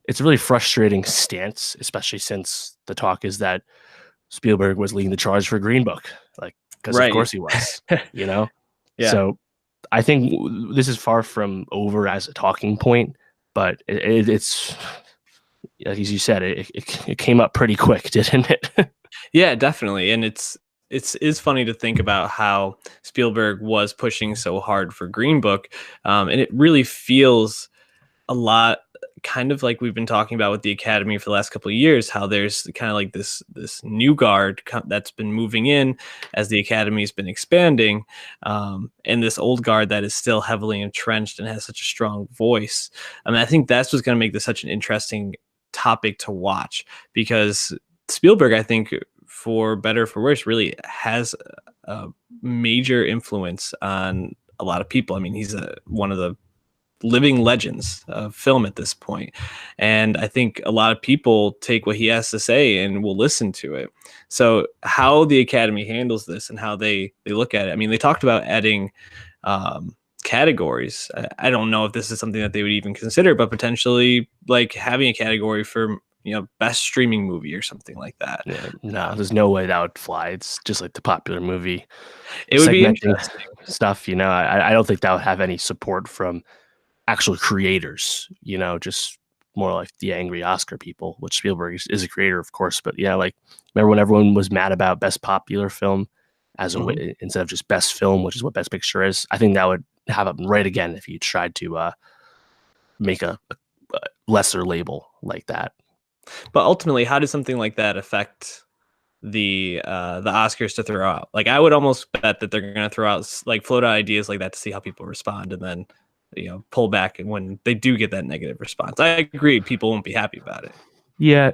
it's a really frustrating stance, especially since the talk is that Spielberg was leading the charge for Green Book, because of course he was, Yeah. So I think this is far from over as a talking point, but it's, as you said, it came up pretty quick, didn't it? Yeah, definitely. And it's it is funny to think about how Spielberg was pushing so hard for Green Book, and it really feels a lot kind of like we've been talking about with the Academy for the last couple of years, how there's kind of like this new guard that's been moving in as the Academy's been expanding, and this old guard that is still heavily entrenched and has such a strong voice. I mean, I think that's what's going to make this such an interesting topic to watch, because Spielberg, I think, for better or for worse, really has a major influence on a lot of people. I mean, he's one of the living legends of film at this point. And I think a lot of people take what he has to say and will listen to it. So how the Academy handles this and how they look at it. I mean, they talked about adding categories. I don't know if this is something that they would even consider, but potentially like having a category for, best streaming movie or something like that. Yeah, no, there's no way that would fly. It's just like the popular movie. It would be interesting stuff. I don't think that would have any support from actual creators, just more like the angry Oscar people, which Spielberg is a creator, of course. But yeah, like, remember when everyone was mad about best popular film as a way, instead of just best film, which is what best picture is? I think that would happen right again if you tried to make a lesser label like that. But ultimately, how does something like that affect the Oscars to throw out? Like, I would almost bet that they're going to throw out, like, float out ideas like that to see how people respond, and then pull back when they do get that negative response. I agree, people won't be happy about it. Yeah,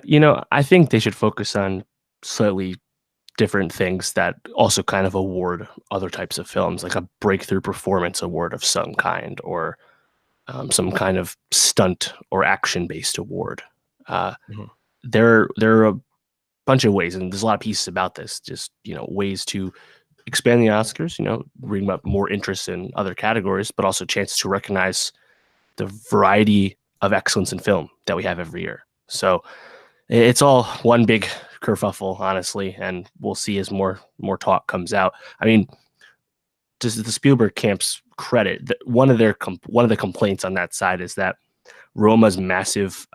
I think they should focus on slightly different things that also kind of award other types of films, like a breakthrough performance award of some kind, or some kind of stunt or action-based award. There are a bunch of ways, and there's a lot of pieces about this, just ways to expand the Oscars, bring up more interest in other categories, but also chances to recognize the variety of excellence in film that we have every year. So it's all one big kerfuffle, honestly, and we'll see as more talk comes out. I mean, to the Spielberg camp's credit, one of the complaints on that side is that Roma's massive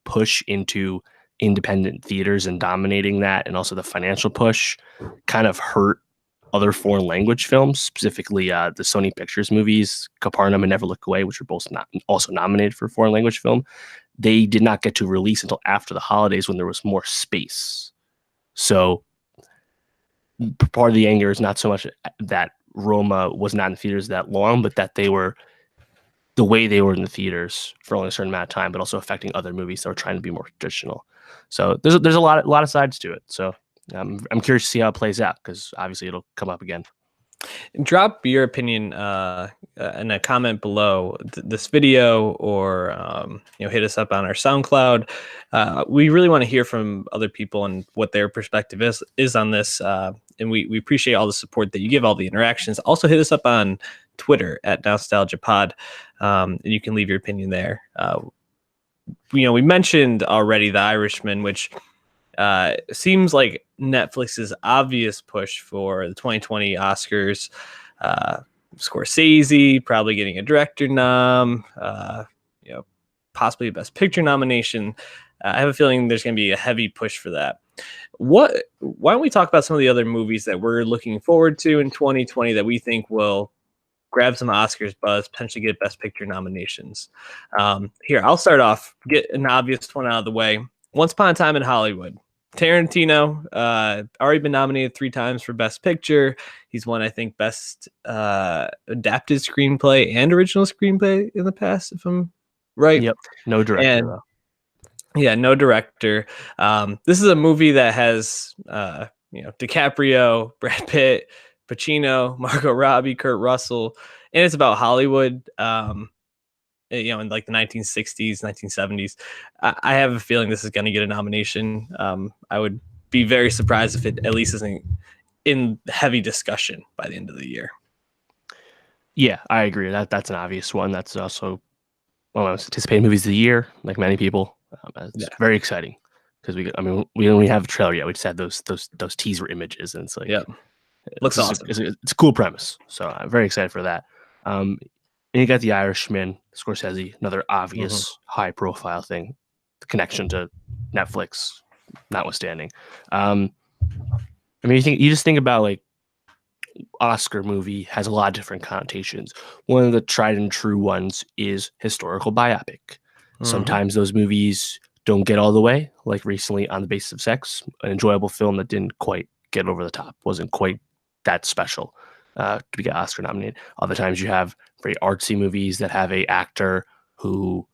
push into independent theaters and dominating that, and also the financial push, kind of hurt other foreign language films, specifically the Sony Pictures movies, Capernaum and Never Look Away, which were both also nominated for foreign language film. They did not get to release until after the holidays, when there was more space. So part of the anger is not so much that Roma was not in theaters that long, but that the way they were in the theaters for only a certain amount of time, but also affecting other movies that were trying to be more traditional. So there's a lot of sides to it. So I'm curious to see how it plays out, because obviously it'll come up again. Drop your opinion in a comment below this video, or hit us up on our SoundCloud. We really want to hear from other people and what their perspective is on this, and we appreciate all the support that you give, all the interactions. Also, hit us up on Twitter at NowstalgiaPod, and you can leave your opinion there. We mentioned already The Irishman, which seems like Netflix's obvious push for the 2020 Oscars. Scorsese probably getting a director nom, possibly a Best Picture nomination. I have a feeling there's going to be a heavy push for that. Why don't we talk about some of the other movies that we're looking forward to in 2020 that we think will grab some Oscars buzz, potentially get Best Picture nominations? Here, I'll start off, get an obvious one out of the way. Once Upon a Time in Hollywood. Tarantino, already been nominated 3 times for Best Picture. He's won, I think, Best Adapted Screenplay and Original Screenplay in the past, if I'm right. Yep. No director, though. Yeah, no director. This is a movie that has, DiCaprio, Brad Pitt, Pacino, Margot Robbie, Kurt Russell, and it's about Hollywood. In like the 1960s, 1970s. I have a feeling this is going to get a nomination. I would be very surprised if it at least isn't in heavy discussion by the end of the year. Yeah, I agree. That's an obvious one. That's also one of my most anticipated movies of the year, like many people. It's very exciting, because we don't even have a trailer yet. We just had those teaser images, and it's like, yeah, looks awesome. It's a cool premise, so I'm very excited for that. And you got The Irishman, Scorsese, another obvious high-profile thing, the connection to Netflix notwithstanding. I mean, you just think about like Oscar movie has a lot of different connotations. One of the tried and true ones is historical biopic. Mhm. Sometimes those movies don't get all the way, like recently On the Basis of Sex, an enjoyable film that didn't quite get over the top, wasn't quite that special to get Oscar nominated. Other times you have very artsy movies that have a actor whose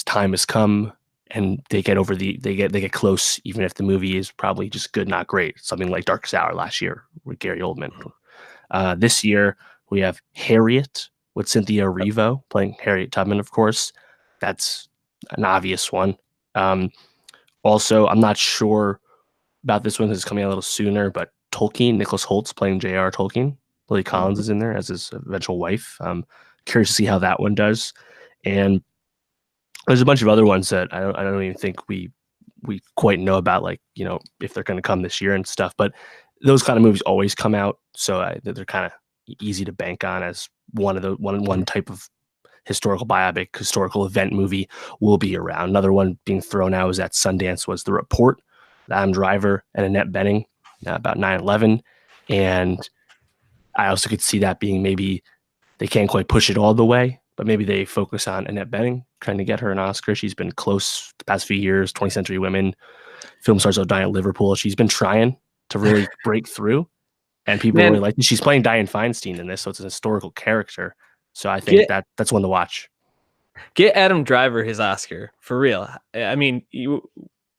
time has come and they get over they get close, even if the movie is probably just good, not great. Something like Darkest Hour last year with Gary Oldman. This year, we have Harriet with Cynthia Erivo playing Harriet Tubman, of course. That's an obvious one. Um, Also, I'm not sure about this one because it's coming out a little sooner, but Tolkien, Nicholas Holtz playing J.R. Tolkien. Lily Collins Mhm. is in there as his eventual wife. Curious to see how that one does. And there's a bunch of other ones that I don't even think we quite know about, like, you know, if they're going to come this year and stuff. But those kind of movies always come out, so they're kind of easy to bank on as one of the one type of historical biopic, historical event movie will be around. Another one being thrown out was at Sundance was The Report, with Adam Driver and Annette Bening about 9/11, and I also could see that being maybe they can't quite push it all the way, but maybe they focus on Annette Bening, trying to get her an Oscar. She's been close the past few years, 20th Century Women, film stars of Diane Liverpool. She's been trying to really break through, and people Man, really like it. She's playing Diane Feinstein in this, so it's an historical character. So I think get that's one to watch. get Adam Driver his Oscar for real. I mean,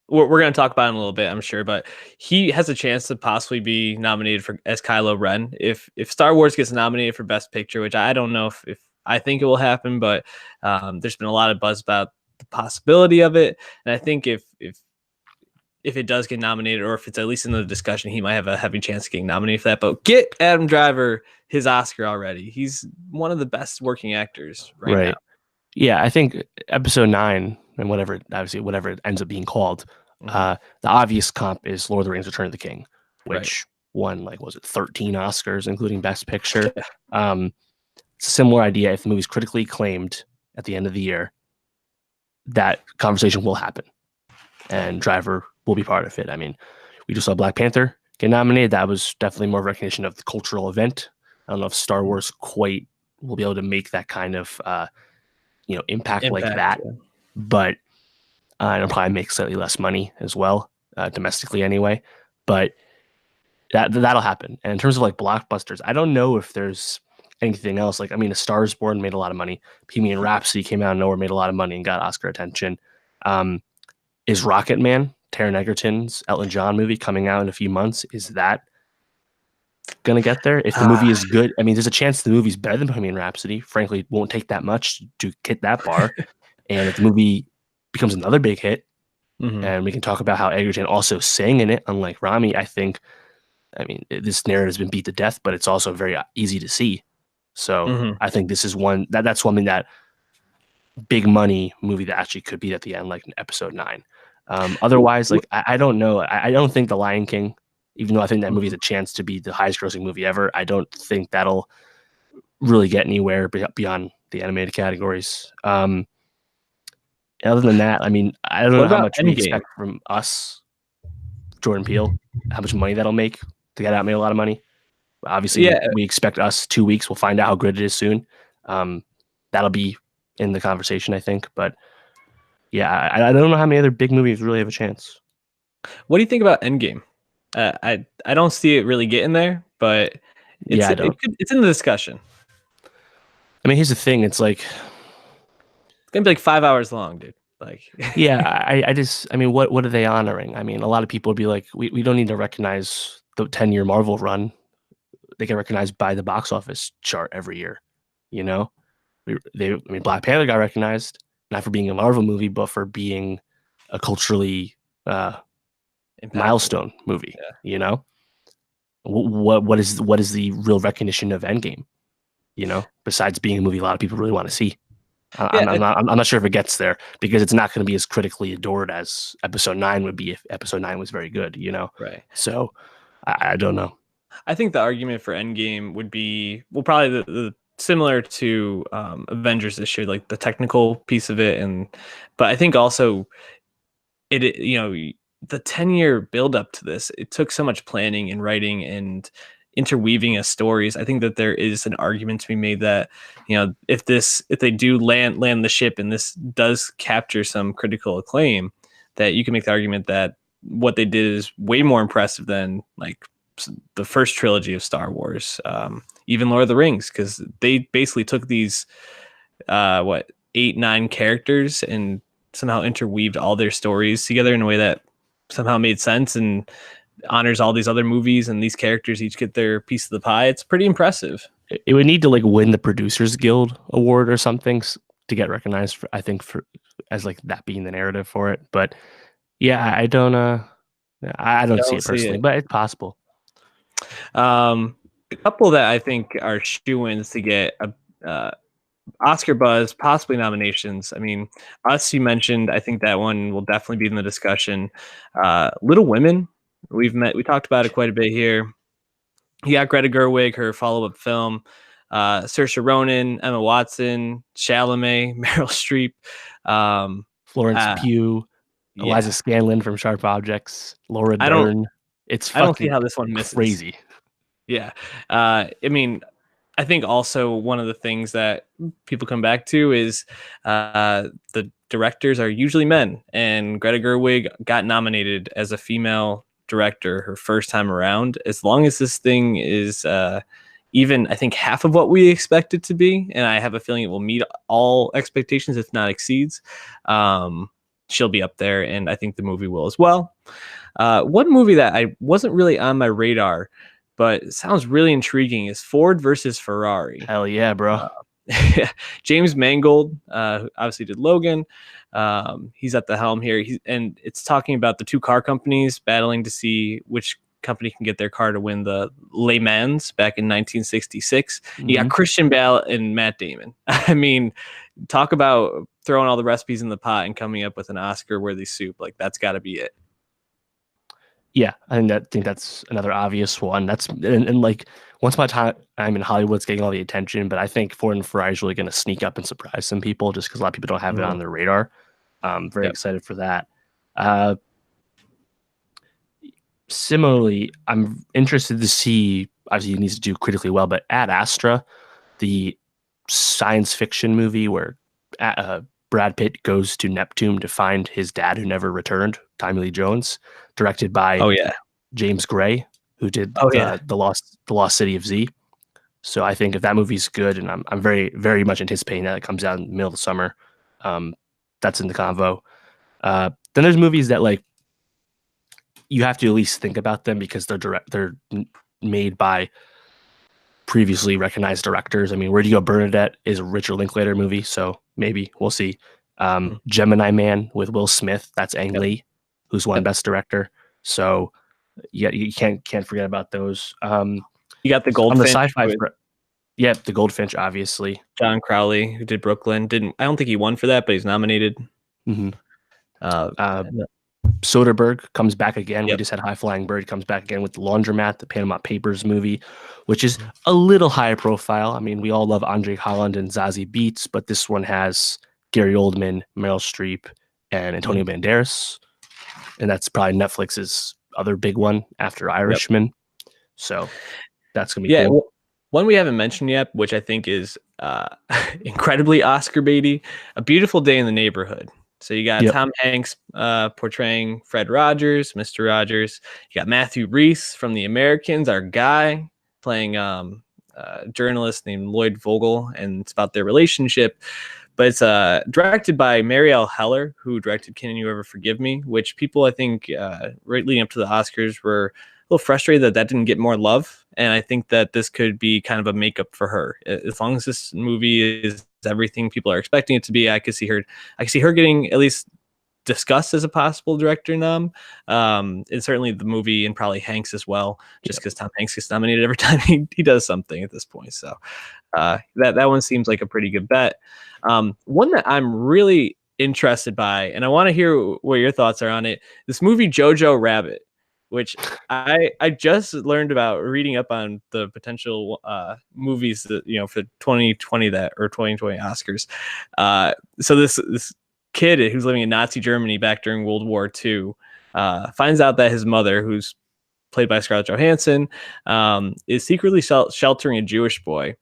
we're going to talk about him a little bit, I'm sure, but he has a chance to possibly be nominated for as Kylo Ren if Star Wars gets nominated for Best Picture, which I don't know if I think it will happen, but there's been a lot of buzz about the possibility of it, and I think if it does get nominated, or if it's at least in the discussion, he might have a heavy chance of getting nominated for that. But get Adam Driver his Oscar already. He's one of the best working actors right now. Right. Yeah, I think episode 9 and whatever it ends up being called, Mhm. the obvious comp is Lord of the Rings: Return of the King, Right. which won, like, was it 13 Oscars, including Best Picture. Um, it's a similar idea. If the movie's critically acclaimed at the end of the year, that conversation will happen, and Driver will be part of it. I mean, we just saw Black Panther get nominated. That was definitely more recognition of the cultural event. I don't know if Star Wars quite will be able to make that kind of impact like Impact. that, but it'll probably make slightly less money as well, domestically anyway. But that'll happen. And in terms of like blockbusters, I don't know if there's anything else. Like, I mean, A Star Is Born made a lot of money. Bohemian Rhapsody came out of nowhere, made a lot of money, and got Oscar attention. Um, is Rocket Man, Taron Egerton's Elton John movie, coming out in a few months? Is that gonna get there? If the movie Ah, is good, I mean, there's a chance the movie's better than Bohemian Rhapsody. Frankly, it won't take that much to hit that bar. And if the movie becomes another big hit, mhm, and we can talk about how Egerton also sang in it, unlike Rami, I mean, this narrative has been beat to death, but it's also very easy to see. So mhm. I think this is that's something that big money movie that actually could be at the end, like in episode 9. Otherwise, like, I don't know. I don't think The Lion King, even though I think that movie has Mhm. a chance to be the highest grossing movie ever, I don't think that'll really get anywhere beyond the animated categories. Other than that, I mean, I don't know What how about much we Endgame? expect from us, Jordan Peele, how much money that'll make to get out made a lot of money. Obviously, Yeah, we expect us 2 weeks. We'll find out how good it is soon. Um, that'll be in the conversation, I think. But yeah, I don't know how many other big movies really have a chance. what do you think about Endgame? I don't see it really getting there, but Yeah, I don't. it's in the discussion. I mean, here's the thing. It's like, It's gonna be like 5 hours long, dude. Like, yeah, I mean, what are they honoring? I mean, a lot of people would be like, we don't need to recognize the 10-year Marvel run. They get recognized by the box office chart every year. You know, I mean, Black Panther got recognized not for being a Marvel movie, but for being a culturally uh, impactful. milestone movie. Yeah. You know, what is the real recognition of Endgame? You know, besides being a movie a lot of people really want to see. Yeah, I'm not sure if it gets there because it's not going to be as critically adored as Episode 9 would be if Episode 9 was very good. You know, right. so I don't know. I think the argument for Endgame would be, well, probably the similar to Avengers this year, like the technical piece of it, but I think also you know, the 10-year build up to this, it took so much planning and writing and interweaving of stories. I think that there is an argument to be made that, if they do land the ship and this does capture some critical acclaim, that you can make the argument that what they did is way more impressive than like the first trilogy of Star Wars, even Lord of the Rings, because they basically took these 8-9 characters and somehow interweaved all their stories together in a way that somehow made sense and honors all these other movies, and these characters each get their piece of the pie. It's pretty impressive. It would need to like win the Producers Guild Award or something to get recognized for, I think, for as like that being the narrative for it. But yeah, I don't see it personally, but it's possible. A couple that I think are shoo-ins to get a Oscar buzz, possibly nominations. I mean, Us, you mentioned, I think that one will definitely be in the discussion. Little Women, we talked about it quite a bit here. You got Greta Gerwig, her follow-up film, Saoirse Ronan, Emma Watson, Chalamet, Meryl Streep, Florence Pugh, Eliza Scanlon from Sharp Objects, Laura Dern. I don't see how this one misses. Crazy. Yeah. I mean, I think also one of the things that people come back to is the directors are usually men, and Greta Gerwig got nominated as a female director her first time around. As long as this thing is even, I think, half of what we expect it to be, and I have a feeling it will meet all expectations, if not exceeds, she'll be up there, and I think the movie will as well. One movie that I wasn't really on my radar, but it sounds really intriguing, is Ford versus Ferrari. Hell yeah, bro. James Mangold, who obviously did Logan. He's at the helm here. And it's talking about the two car companies battling to see which company can get their car to win the Le Mans back in 1966. Mm-hmm. You got Christian Bale and Matt Damon. I mean, talk about throwing all the recipes in the pot and coming up with an Oscar-worthy soup. Like, that's got to be it. Yeah, I think that's another obvious one. That's and like Once Upon a Time I'm in Hollywood's getting all the attention, but I think Ford and Ferrari is really going to sneak up and surprise some people just because a lot of people don't have it on their radar. Very excited for that. Similarly, I'm interested to see. Obviously, he needs to do critically well, but Ad Astra, the science fiction movie where Brad Pitt goes to Neptune to find his dad who never returned, Tommy Lee Jones, directed by James Gray, who did the Lost City of Z. So I think if that movie's good, and I'm very, very much anticipating that it comes out in the middle of the summer, that's in the convo. Then there's movies that like you have to at least think about them because they're made by previously recognized directors. I mean, Where Do You Go, Bernadette is a Richard Linklater movie, so maybe we'll see. Gemini Man with Will Smith, that's Ang Lee, who's won Best Director. So yeah, you can't forget about those. You got the Goldfinch on the sci-fi. The Goldfinch, obviously. John Crowley, who did Brooklyn, I don't think he won for that, but he's nominated. Mm-hmm. Soderbergh comes back again. We just had High Flying Bird comes back again with The Laundromat, the Panama Papers movie, which is a little higher profile. I mean, we all love Andre Holland and Zazie Beetz, but this one has Gary Oldman, Meryl Streep, and Antonio Banderas. And that's probably Netflix's other big one after Irishman. So that's going to be cool. One we haven't mentioned yet, which I think is incredibly Oscar baity, A Beautiful Day in the Neighborhood. So you got Tom Hanks portraying Fred Rogers, Mr. Rogers. You got Matthew Rhys from The Americans, our guy, playing a journalist named Lloyd Vogel, and it's about their relationship. But it's directed by Marielle Heller, who directed Can You Ever Forgive Me, which people, I think, right leading up to the Oscars were a little frustrated that didn't get more love. And I think that this could be kind of a makeup for her. As long as this movie is everything people are expecting it to be, I could see her getting at least discussed as a possible director nom. And certainly the movie, and probably Hanks as well, just because Tom Hanks gets nominated every time he does something at this point. So that one seems like a pretty good bet. One that I'm really interested by, and I want to hear what your thoughts are on it, this movie Jojo Rabbit, which I just learned about reading up on the potential movies that, for 2020 or 2020 Oscars. So this kid who's living in Nazi Germany back during World War II finds out that his mother, who's played by Scarlett Johansson, is secretly sheltering a Jewish boy.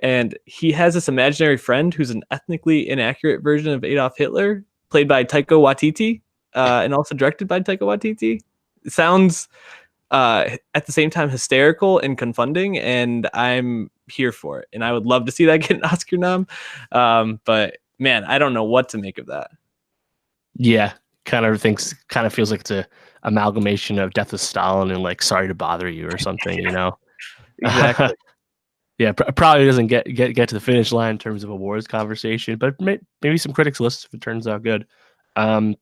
And he has this imaginary friend who's an ethnically inaccurate version of Adolf Hitler, played by Taika Waititi, and also directed by Taika Waititi. It sounds at the same time hysterical and confunding, and I'm here for it. And I would love to see that get an Oscar nom. But man, I don't know what to make of that. Yeah, kind of feels like it's a amalgamation of Death of Stalin and like Sorry to Bother You or something, you know? Exactly. Yeah, probably doesn't get to the finish line in terms of awards conversation, but maybe some critics lists if it turns out good. On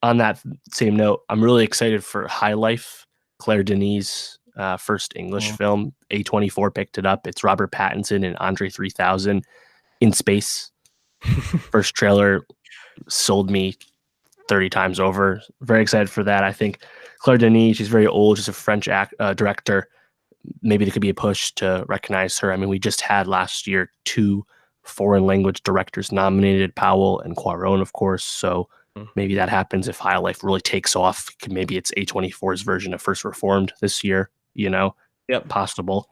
that same note, I'm really excited for High Life, Claire Denis' first English film. A24 picked it up. It's Robert Pattinson and Andre 3000 in space. First trailer sold me 30 times over. Very excited for that. I think Claire Denis, she's very old. She's a French director. Maybe there could be a push to recognize her. I mean, we just had last year 2 foreign language directors nominated, Powell and Cuarón, of course. So maybe that happens if High Life really takes off. Maybe it's A24's version of First Reformed this year, you know? Yep. Possible.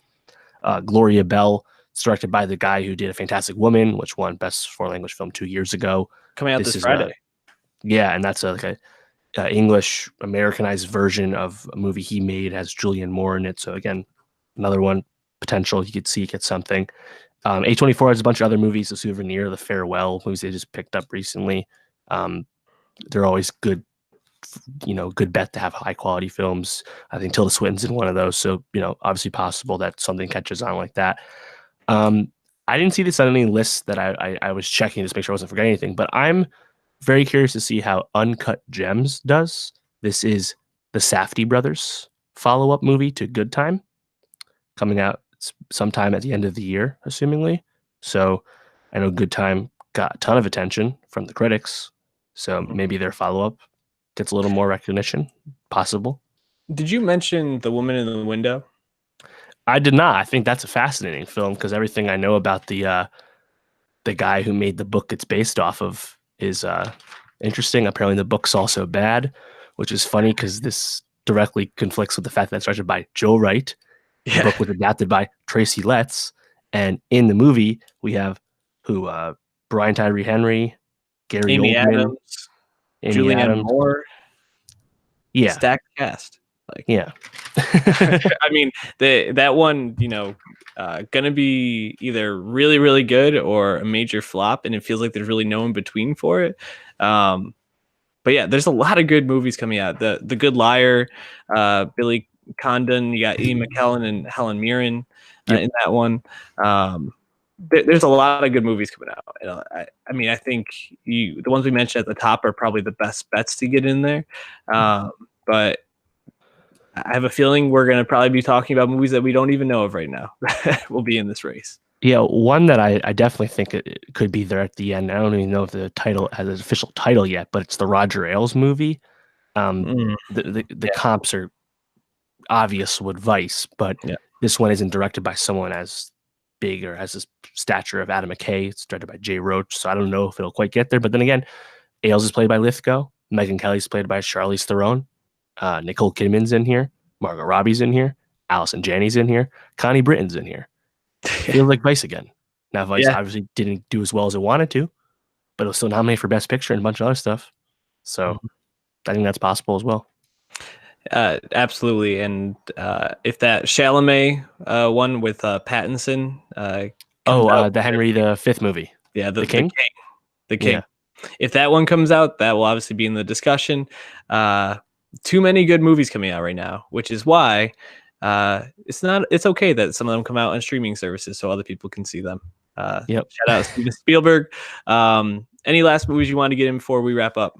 Gloria Bell, it's directed by the guy who did A Fantastic Woman, which won Best Foreign Language Film 2 years ago. Coming out this Friday. Yeah, and that's a English Americanized version of a movie he made, has Julianne Moore in it. So again, another one potential you could see get something. A24 has a bunch of other movies, The Souvenir, The Farewell, movies they just picked up recently. They're always good, good bet to have high quality films. I think Tilda Swinton's in one of those. So, obviously possible that something catches on like that. I didn't see this on any lists that I was checking just to make sure I wasn't forgetting anything, but I'm very curious to see how Uncut Gems does. This is the Safdie brothers follow-up movie to Good Time, coming out sometime at the end of the year, assumingly. So I know Good Time got a ton of attention from the critics. So maybe their follow-up gets a little more recognition. Possible. Did you mention The Woman in the Window? I did not. I think that's a fascinating film because everything I know about the guy who made the book it's based off of is interesting. Apparently the book's also bad, which is funny because this directly conflicts with the fact that it's directed by Joe Wright. Yeah. The book was adapted by Tracy Letts. And in the movie, we have Brian Tyree Henry, Gary Amy Oldman, Adams, Julianne Moore. Yeah. Stacked cast. Yeah. I mean, that one, gonna be either really, really good or a major flop, and it feels like there's really no in between for it. But yeah, there's a lot of good movies coming out. The Good Liar, Billy Condon, you got Ian McKellen and Helen Mirren in that one. There's a lot of good movies coming out. I mean, I think the ones we mentioned at the top are probably the best bets to get in there. But I have a feeling we're going to probably be talking about movies that we don't even know of right now that will be in this race. Yeah, one that I definitely think it could be there at the end. I don't even know if the title has an official title yet, but it's the Roger Ailes movie. The comps are obvious with Vice, but this one isn't directed by someone as big or has this stature of Adam McKay. It's directed by Jay Roach, so I don't know if it'll quite get there. But then again, Ailes is played by Lithgow. Megyn Kelly's played by Charlize Theron. Nicole Kidman's in here. Margot Robbie's in here. Allison Janney's in here. Connie Britton's in here. Feels like Vice again. Now, Vice obviously didn't do as well as it wanted to, but it was still nominated for Best Picture and a bunch of other stuff. So I think that's possible as well. Absolutely. And if that Chalamet one with Pattinson. The Henry V movie. Yeah, the King? The King. Yeah. If that one comes out, that will obviously be in the discussion. Too many good movies coming out right now, which is why it's okay that some of them come out on streaming services so other people can see them. Shout out Steven Spielberg. Any last movies you want to get in before we wrap up?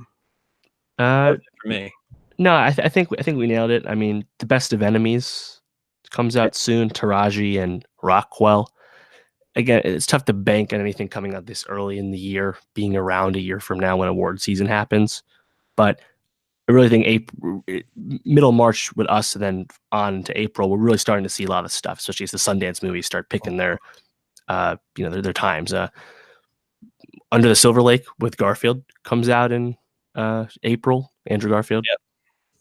For me. No, I think we nailed it. I mean, The Best of Enemies comes out soon. Taraji and Rockwell. Again, it's tough to bank on anything coming out this early in the year, being around a year from now when award season happens. But I really think middle March with us, and then on to April, we're really starting to see a lot of stuff, especially as the Sundance movies start picking their times. Under the Silver Lake with Garfield comes out in April Andrew Garfield.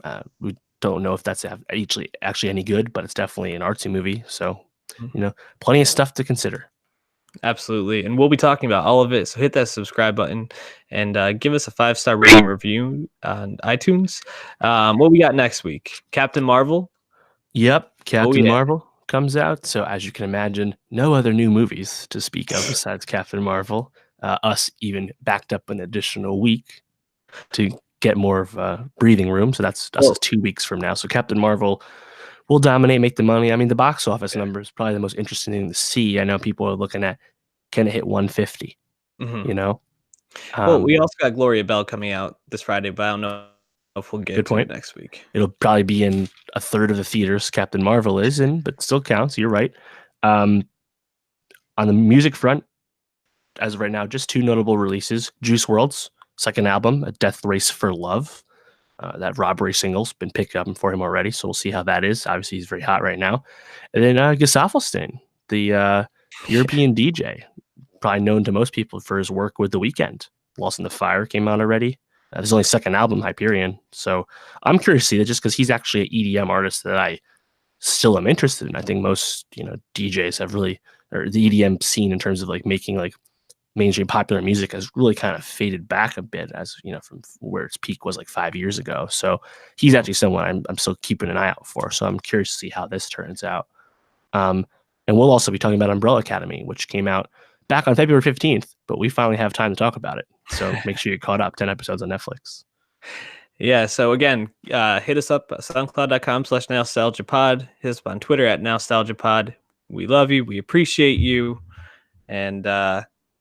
Yep. We don't know if that's actually any good, but it's definitely an artsy movie. So, plenty of stuff to consider. Absolutely. And we'll be talking about all of it. So hit that subscribe button and give us a 5-star rating review on iTunes. What we got next week? Captain Marvel? Yep. Captain Marvel comes out. So as you can imagine, no other new movies to speak of besides Captain Marvel. Us even backed up an additional week to get more of breathing room. So that's 2 weeks from now. So Captain Marvel will dominate, make the money. I mean, the box office number is probably the most interesting thing to see. I know people are looking at, can it hit 150? Well, we also got Gloria Bell coming out this Friday, but I don't know if we'll get to it next week. It'll probably be in a third of the theaters Captain Marvel is in, but still counts. You're right. On the music front, as of right now, just 2 notable releases. Juice WRLD's second album, A Death Race for Love. That Robbery single's been picked up for him already, so we'll see how that is. Obviously, he's very hot right now. And then Gesaffelstein, the European DJ, probably known to most people for his work with The Weeknd. Lost in the Fire came out already. His only second album, Hyperion. So I'm curious to see that, just because he's actually an EDM artist that I still am interested in. I think most DJs have really, or the EDM scene in terms of like making like mainstream popular music has really kind of faded back a bit, as from where its peak was like 5 years ago. So he's actually someone I'm still keeping an eye out for. So I'm curious to see how this turns out. And we'll also be talking about Umbrella Academy, which came out back on February 15th, but we finally have time to talk about it. So make sure you're caught up. 10 episodes on Netflix. Yeah. So again, hit us up at soundcloud.com/nostalgiapod. Hit us up on Twitter at nostalgiapod. We love you. We appreciate you. And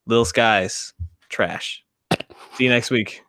Lil Skies, trash. See you next week.